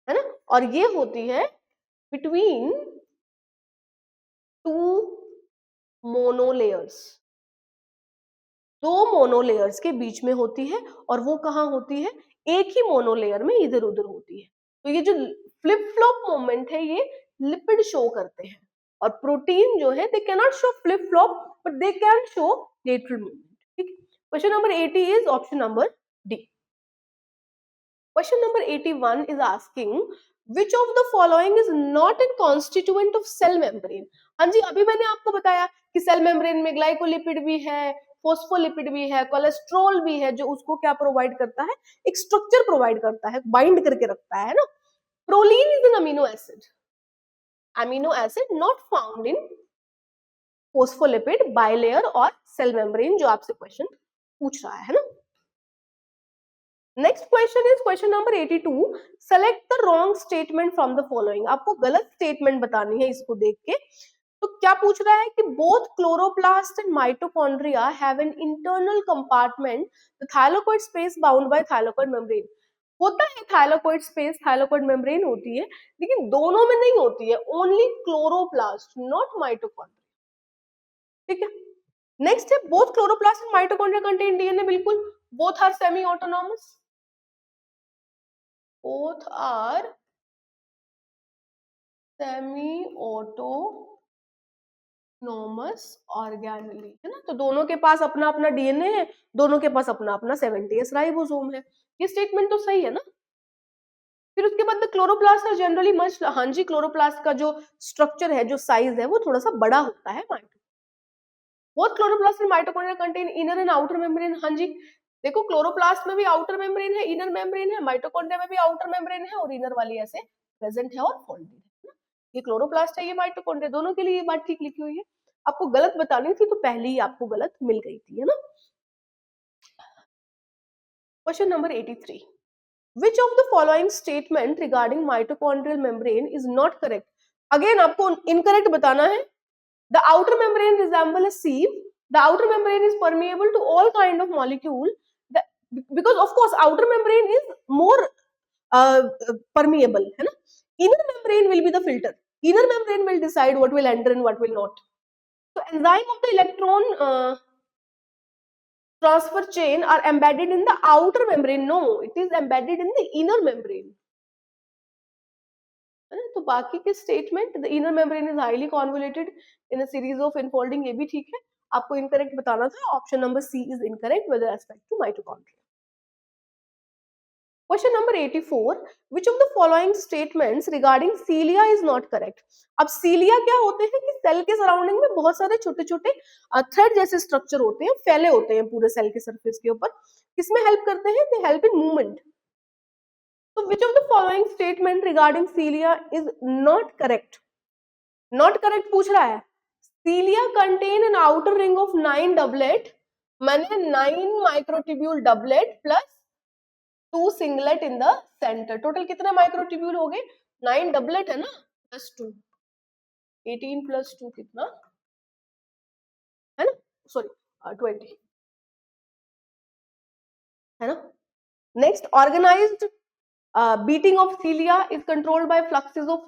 है ना, और ये होती है बिटवीन टू मोनोलेयर्स, दो मोनोलेयर्स के बीच में होती है। और वो कहाँ होती है, एक ही मोनोलेयर में इधर उधर होती है। तो ये जो फ्लिप फ्लॉप मोमेंट है ये लिपिड शो करते हैं, और प्रोटीन जो है they can not show flip flop but they can show lateral movement. ठीक, question number 80 is option number D. Question number 81 is asking which of the following is not a constituent of cell membrane। हाँ जी, अभी मैंने आपको बताया कि सेल मेम्ब्रेन में ग्लाइकोलिपिड भी है, फोस्फोलिपिड भी है, कोलेस्ट्रॉल भी है, जो उसको क्या प्रोवाइड करता है, एक स्ट्रक्चर प्रोवाइड करता है, बाइंड करके रखता है ना। Proline is an amino acid not found in phospholipid bilayer और सेल मेम्ब्रेन, जो आपसे क्वेश्चन पूछ रहा है ना। Next question is question number 82, select the wrong statement from the following. आपको गलत स्टेटमेंट बतानी है इसको देख के। तो क्या पूछ रहा है कि both chloroplast and mitochondria have an internal compartment the thylakoid space bound by thylakoid membrane. होता है थाइलाकोइड स्पेस, थाइलाकोइड मेम्ब्रेन होती है, लेकिन दोनों में नहीं होती है, ओनली क्लोरोप्लास्ट नॉट माइटोकॉन्ड्रिया। ठीक है, नेक्स्ट है both chloroplast and mitochondria contain DNA, बिल्कुल, both are semi autonomous, both are semi-autonomous organelle, है ना। तो दोनों के पास अपना अपना डीएनए है, दोनों के पास अपना अपना 70s राइबोसोम है, ये स्टेटमेंट तो सही है ना। फिर उसके बाद क्लोरोप्लास्ट आर जनरली मच, हाँ जी, क्लोरोप्लास्ट का जो स्ट्रक्चर है, जो साइज है, वो थोड़ा सा बड़ा होता है। Both chloroplast and mitochondria contain inner and outer membrane, हाँ जी, देखो क्लोरोप्लास्ट में भी आउटर मेम्ब्रेन है, इनर मेम्ब्रेन है, माइटोकॉन्ड्रिया में भी आउटर मेम्ब्रेन है और इनर वाली ऐसे प्रेजेंट है और फोल्डेड है। ये क्लोरोप्लास्ट है, ये माइटोकॉन्ड्रिया, दोनों के लिए ये बात ठीक लिखी हुई है। आपको गलत बतानी थी तो पहले ही आपको गलत मिल गई थी, है ना। Question number 83, which of the following statement regarding mitochondrial membrane is not correct। Again आपको इनकरेक्ट बताना है। The outer membrane resemble a sieve. The outer membrane is permeable to all kind of molecule. The, because of course outer membrane is more permeable, है ना। Inner membrane will be the filter. Inner membrane will decide what will enter and what will not. So enzyme of the electron transfer chain are embedded in the outer membrane. No, it is embedded in the inner membrane. तो बाकी के statement, the inner membrane is highly convoluted in a series of infolding, ये भी ठीक है। आपको इनकरेक्ट बताना था, option number C is incorrect with respect to mitochondria. Question number 84, which of the following statements regarding cilia is not correct. अब सीलिया क्या होते हैं कि सेल के सराउंडिंग में बहुत सारे छोटे छोटे थ्रेड जैसे स्ट्रक्चर होते हैं, फैले होते हैं पूरे सेल के सरफेस के ऊपर, किसमें हेल्प करते हैं, they help in movement. So which of the following statement regarding cilia is not correct? Not correct पूछ रहा है। Cilia contain an outer ring of 9 doublet, मैंने 9 microtubule doublet plus 2 singlet in the center। Total कितने माइक्रोट्यूब्यूल हो गए, 9 doublet है ना, plus 2, 18 plus 2 कितना है ना, सॉरी 20 है ना। Next, organised beating of cilia is controlled by fluxes of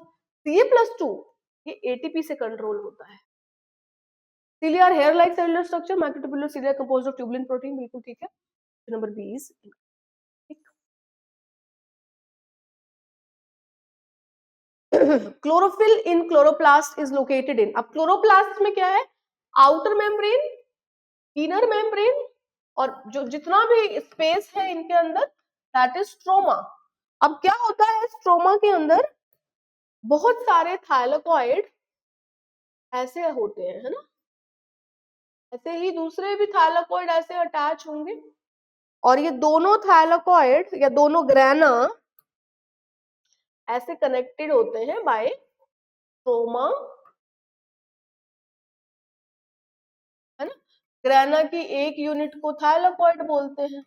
Ca+2, ये एटीपी से कंट्रोल होता है। Cilia are hair like cellular structure, microtubular cilia composed of tubulin protein, बिल्कुल ठीक है। Number 20। Chlorophyll in chloroplast is located in, अब क्लोरोप्लास्ट में क्या है, आउटर मेम्ब्रेन, इनर मेम्ब्रेन, और जो जितना भी स्पेस है इनके अंदर दैट इज स्ट्रोमा। अब क्या होता है स्ट्रोमा के अंदर, बहुत सारे थाइलेकॉइड ऐसे होते हैं, है ना, ऐसे ही दूसरे भी थाइलेकॉइड ऐसे अटैच होंगे, और ये दोनों थाइलेकॉइड या दोनों ग्रैना ऐसे कनेक्टेड होते हैं बाय स्ट्रोमा, है ना। ग्रैना की एक यूनिट को थाइलेकॉइड बोलते हैं,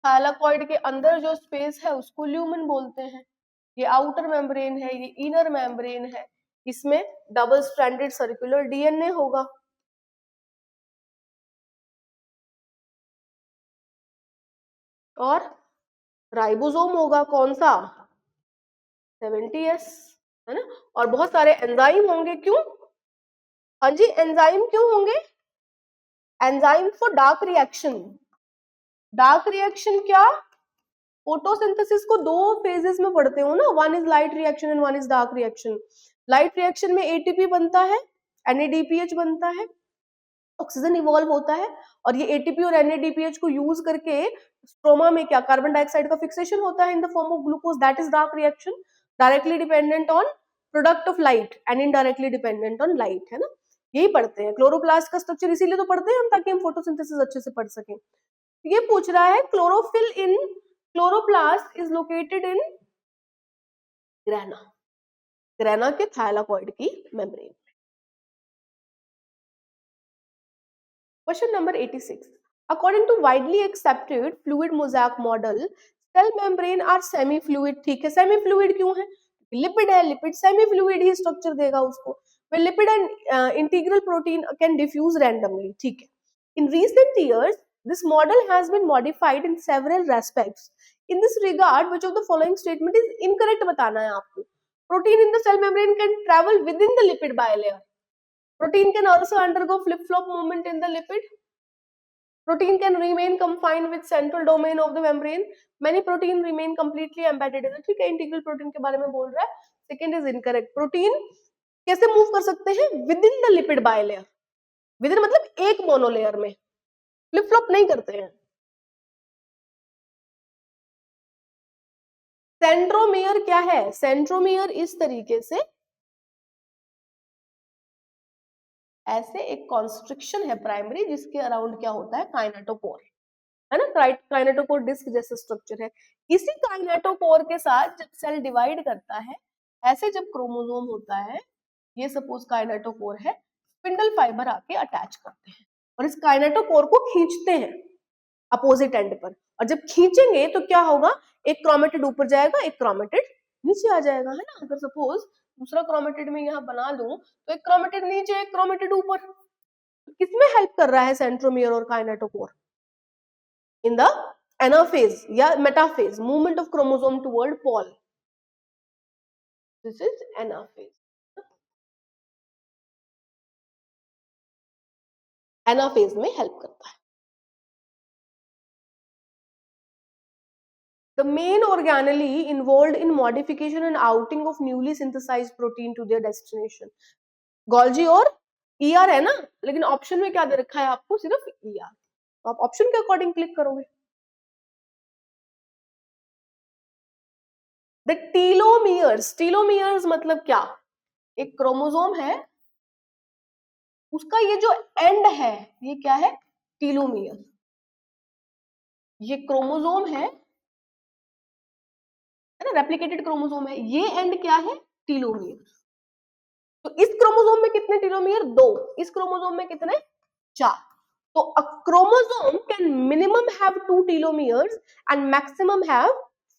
थाइलेकॉइड के अंदर जो स्पेस है उसको ल्यूमेन बोलते हैं। ये आउटर मेम्ब्रेन है, ये इनर मेम्ब्रेन है, इसमें डबल स्ट्रैंडेड सर्कुलर डीएनए होगा। और राइबोसोम होगा, कौन सा, 70S, है ना। और बहुत सारे एंजाइम होंगे, क्यों, हाँ जी, एंजाइम क्यों होंगे, enzyme for dark reaction. Dark reaction क्या, फोटोसिंथेसिस को दो फेजेस में पढ़ते हो ना, one is light reaction and one is dark reaction. Light reaction में एटीपी बनता है, NADPH बनता है, ऑक्सीजन इवॉल्व होता है, और ये एटीपी और NADPH को यूज करके स्ट्रोमा में क्या, कार्बन डाइऑक्साइड का फिक्सेशन होता है in the form of glucose, that is dark reaction, directly dependent on product of light and indirectly dependent on light, है ना। यही पढ़ते हैं, क्लोरोप्लास्ट का स्ट्रक्चर इसीलिए तो पढ़ते हैं हम, ताकि हम फोटोसिंथेसिस अच्छे से पढ़ सकें। ये पूछ रहा है chlorophyll in chloroplast is located in grana, grana के थाइलेकॉइड की membrane. Question number 86. According to widely accepted fluid mosaic model, cell membrane are semi-fluid. ठीक है, semi-fluid क्यों है, लिपिड है, लिपिड semi-fluid ही स्ट्रक्चर देगा उसको, where lipid and integral protein can diffuse randomly. ठीक है. In recent years, this model has been modified in several respects. In this regard, which of the following statement is incorrect बताना है आपको. Protein in the cell membrane can travel within the lipid bilayer. Protein can also undergo flip-flop movement in the lipid. Protein can remain confined with central domain of the membrane. Many protein remain completely embedded in it. ठीक है, इंटीग्रल प्रोटीन के बारे में बोल रहा है। Second is incorrect. प्रोटीन कैसे मूव कर सकते हैं, with in the lipid bilayer, with in मतलब एक मोनोलेयर में, फ्लिप फ्लॉप नहीं करते हैं। सेंट्रोमियर क्या है, सेंट्रोमियर इस तरीके से ऐसे एक कॉन्स्ट्रिक्शन है प्राइमरी, जिसके अराउंड क्या होता है, काइनेटोकोर, है ना, काइनेटोकोर डिस्क जैसा स्ट्रक्चर है। इसी काइनेटोकोर के साथ जब सेल डिवाइड करता है, ऐसे जब क्रोमोसोम होता है, ये सपोज काइनेटोकोर है, स्पिंडल फाइबर आके अटैच करते हैं और इस काइनेटोकोर को खींचते हैं अपोजिट एंड पर, और जब खींचेंगे तो क्या होगा, एक क्रोमेटिड ऊपर जाएगा, एक क्रोमेटिड नीचे आ जाएगा, है ना। अगर सपोज दूसरा क्रोमेटिड में यहाँ बना दूं तो एक क्रोमेटिड नीचे, एक क्रोमेटिड ऊपर, किसमें हेल्प कर रहा है सेंट्रोमियर और काइनेटोकोर, इन द एनाफेज या metaphase, movement of chromosome toward Paul, this is anaphase. Anaphase में हेल्प करता है। The main organelle involved in modification and outing of newly synthesized protein to their destination. Golgi और ER है ना, लेकिन ऑप्शन में क्या दे रखा है आपको, सिर्फ ER, तो आप ऑप्शन के अकॉर्डिंग क्लिक करोगे। The telomeres, telomeres मतलब क्या, एक क्रोमोसोम है, उसका ये जो एंड है, ये क्या है, टीलोमियर। ये क्रोमोसोम है ना, रेप्लिकेटेड क्रोमोसोम है, ये एंड क्या है, टीलोमियर। तो इस क्रोमोसोम में कितने टीलोमियर, 2, इस क्रोमोसोम में कितने, 4। तो a chromosome can minimum have 2 telomeres and maximum have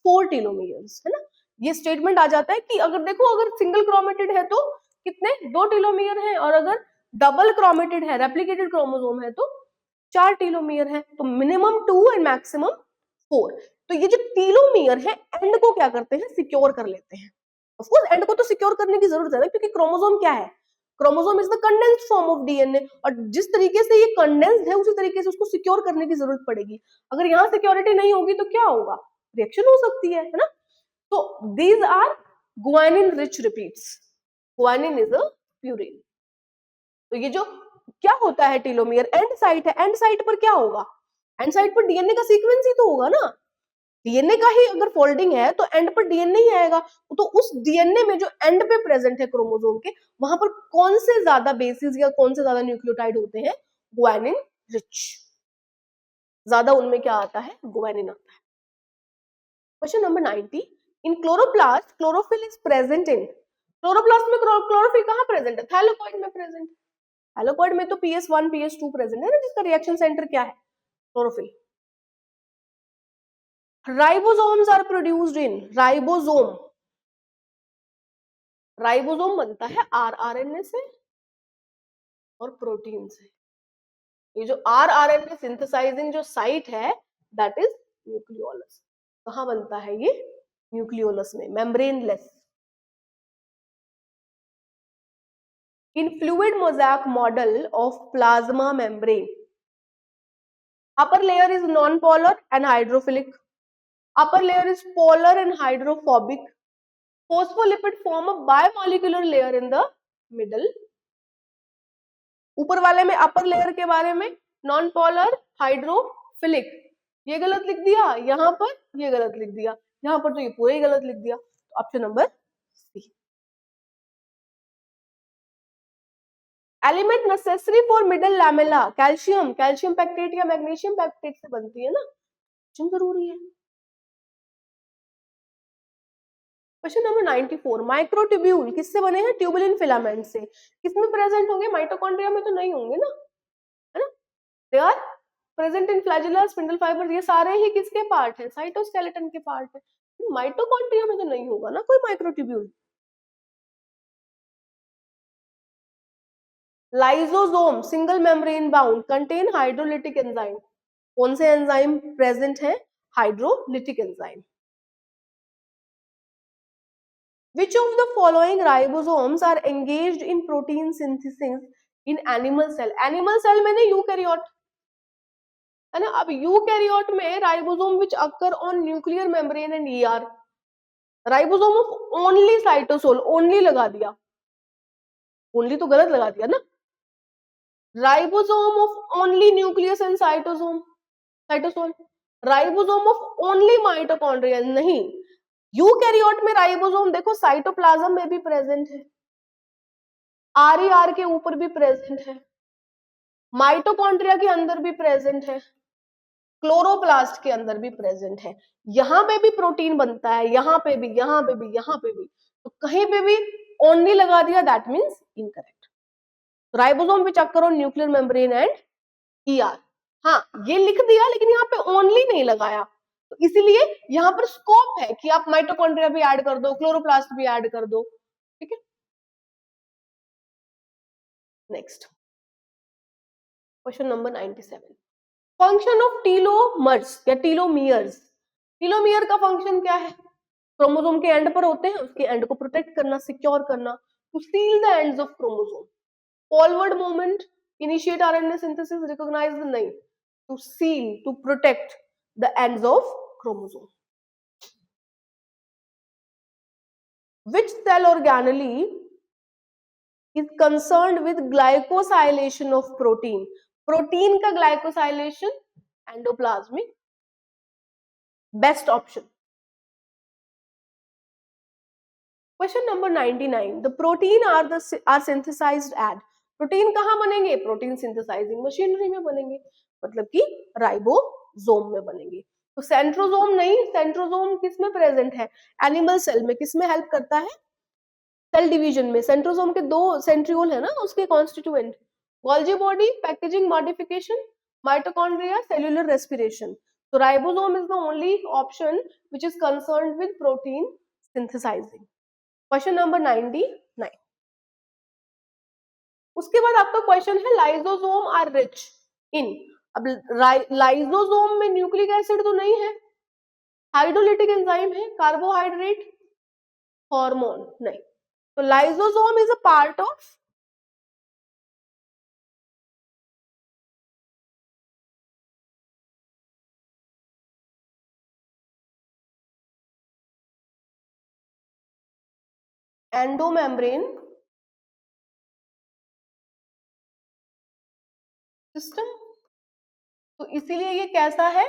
4 telomeres, है ना। ये स्टेटमेंट आ जाता है कि अगर देखो, अगर सिंगल क्रोमेटिड है तो कितने, 2 टीलोमियर है, और अगर डबल क्रोमेटिड है, रेप्लिकेटेड क्रोमोसोम है, तो 4 टीलोमियर है, तो मिनिमम 2 एंड मैक्सिमम 4। तो ये जो टीलोमियर है, एंड को क्या करते हैं, सिक्योर कर लेते हैं। ऑफ कोर्स एंड को तो सिक्योर करने की जरूरत है ना, क्योंकि क्रोमोसोम क्या है, chromosome is the condensed form of DNA, और जिस तरीके से ये कंडेंस्ड है, उसी तरीके से उसको सिक्योर करने की जरूरत पड़ेगी। अगर यहाँ सिक्योरिटी नहीं होगी तो क्या होगा, रिएक्शन हो सकती है ना। तो these are guanine rich repeats, guanine is a purine. तो ये जो क्या होता है टेलोमियर, एंड साइट है, एंड साइट पर क्या होगा, एंड साइट पर डीएनए का सीक्वेंस ही तो होगा ना, डीएनए का ही अगर फोल्डिंग है तो एंड पर डीएनए ही आएगा। तो उस डीएनए में जो एंड पे प्रेजेंट है क्रोमोसोम के, वहां पर कौन से ज्यादा बेसिस या कौन से ज्यादा न्यूक्लियोटाइड होते हैं, गुआनिन रिच, ज्यादा उनमें क्या आता है, गुआनिन आता है। Question number 90, in chloroplast chlorophyll is present in, chloroplast में क्लोरोफिल कहाँ प्रेजेंट है, थैलेकोइड में प्रेजेंट है। थैलेकोइड में तो PS1 PS2 प्रेजेंट है ना, जिसका रिएक्शन सेंटर क्या है, chlorophyll. Ribosomes are produced in, ribosome, ribosome बनता है आरआरएनए से और प्रोटीन से। ये जो आरआरएनए सिंथेसाइजिंग जो साइट है दैट इज न्यूक्लियोलस। कहाँ बनता है ये, न्यूक्लियोलस में, membraneless. In fluid mosaic model of plasma membrane, upper layer is non-polar and hydrophilic, upper layer is polar and hydrophobic, phospholipid form a bimolecular layer in the middle। ऊपर वाले में अपर लेयर के बारे में नॉन पोलर हाइड्रोफिलिक, ये गलत लिख दिया, यहाँ पर ये गलत लिख दिया, यहाँ पर तो ये पूरा ही गलत लिख दिया। तो option number C. Element necessary for middle lamella, calcium, calcium pectate या मैग्नीशियम पैक्टेट से बनती है ना, जरूरी है। क्वेश्चन नंबर 94, माइक्रोट्यूब्यूल किससे बने हैं, ट्यूबुलिन फिलामेंट से, किसमें प्रेजेंट होंगे, माइटोकॉन्ड्रिया में तो नहीं होंगे ना, है ना, they are present in flagella, spindle fibre, ये सारे ही किसके पार्ट है, साइटोस्केलेटन के पार्ट है। माइटोकॉन्ड्रिया में तो नहीं होगा ना कोई microtubule. Lysosome single membrane bound contain hydrolytic enzyme, कौन से एंजाइम प्रेजेंट है, hydrolytic enzyme. Which of the following ribosomes are engaged in protein synthesis in animal cell? Animal cell मैंने यूकैरियोट है ना। अब यूकैरियोट में ribosome which occur on nuclear membrane and ER, ribosome of only cytosol, only लगा दिया, ओनली तो गलत लगा दिया ना, ribosome of only nucleus and cytosome, cytosol, ribosome of only mitochondria नहीं, यूकैरियोट में राइबोसोम देखो साइटोप्लाज्म में भी प्रेजेंट है, आर के ऊपर भी प्रेजेंट है, माइटोकॉन्ड्रिया के अंदर भी प्रेजेंट है, क्लोरोप्लास्ट के अंदर भी प्रेजेंट है, यहाँ पे भी प्रोटीन बनता है, यहाँ पे भी, यहाँ पे भी, यहाँ पे भी, तो कहीं पे भी ओनली लगा दिया that means incorrect. Ribosome which occur on nuclear membrane and ER, हाँ ये लिख दिया लेकिन यहाँ पे ओनली नहीं लगाया, तो इसीलिए यहाँ पर स्कोप है कि आप माइटोकॉन्ड्रिया भी ऐड कर दो, क्लोरोप्लास्ट भी ऐड कर दो, ठीक है। Next question number 97, function of telomeres या टीलोमियर्स, टीलोमियर का फंक्शन क्या है, क्रोमोसोम के एंड पर होते हैं, उसके एंड को प्रोटेक्ट करना, सिक्योर करना, to seal the ends of chromosome, forward movement, initiate RNA synthesis, recognise the नहीं, to seal, to protect the ends of chromosome. Which cell organelle is concerned with glycosylation of protein, protein का glycosylation endoplasmic, best option. Question number 99, the protein are synthesized at, protein कहाँ बनेंगे, प्रोटीन सिंथेसाइजिंग मशीनरी में बनेंगे, मतलब कि राइबोसोम में बनेंगे। तो सेंट्रोसोम नहीं, सेंट्रोसोम किसमें प्रेजेंट है, एनिमल सेल में, किसमें हेल्प करता है, सेल डिवीजन में। सेंट्रोसोम के दो सेंट्रियोल है ना उसके constituent, Golgi body, packaging modification, mitochondria, cellular respiration. तो ribosome is the only option which is concerned with protein synthesising. Question number 99, उसके बाद आपका क्वेश्चन है लाइसोसोम आर रिच इन, अब लाइसोसोम में न्यूक्लिक एसिड तो नहीं है, हाइड्रोलिटिक एंजाइम है, कार्बोहाइड्रेट, हार्मोन नहीं, तो lysosome is a part of endomembrane system. तो इसीलिए ये कैसा है,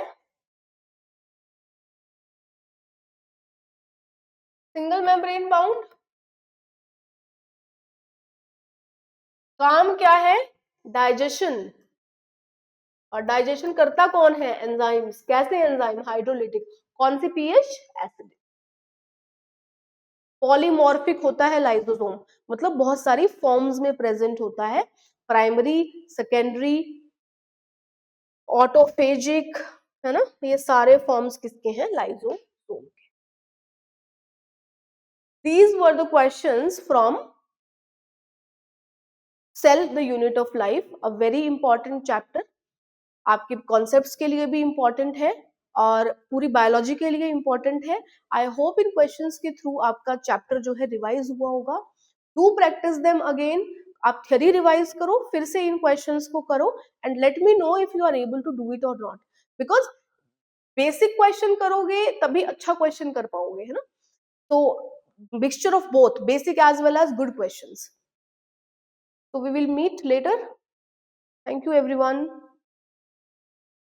सिंगल मेम्ब्रेन बाउंड। काम क्या है, डाइजेशन। और डाइजेशन करता कौन है, एंजाइम्स। कैसे एंजाइम, हाइड्रोलिटिक। कौन सी, पीएच एसिड। पॉलीमॉर्फिक होता है लाइसोसोम, मतलब बहुत सारी फॉर्म्स में प्रेजेंट होता है, प्राइमरी, सेकेंडरी, ऑटोफेजिक, है ना, ये सारे फॉर्म्स किसके हैं, लाइसोसोम के। These were the questions from cell the unit of life, a very important chapter, आपके कॉन्सेप्ट्स के लिए भी इंपॉर्टेंट है और पूरी बायोलॉजी के लिए इंपॉर्टेंट है। आई होप इन क्वेश्चंस के थ्रू आपका चैप्टर जो है रिवाइज हुआ होगा। डू प्रैक्टिस देम अगेन, आप थ्योरी रिवाइज करो, फिर से इन क्वेश्चंस को करो and let me know if you are able to do it और नॉट, बिकॉज बेसिक क्वेश्चन करोगे तभी अच्छा क्वेश्चन कर पाओगे, है ना। तो mixture of both basic as well as good questions. So we will meet later. Thank you everyone.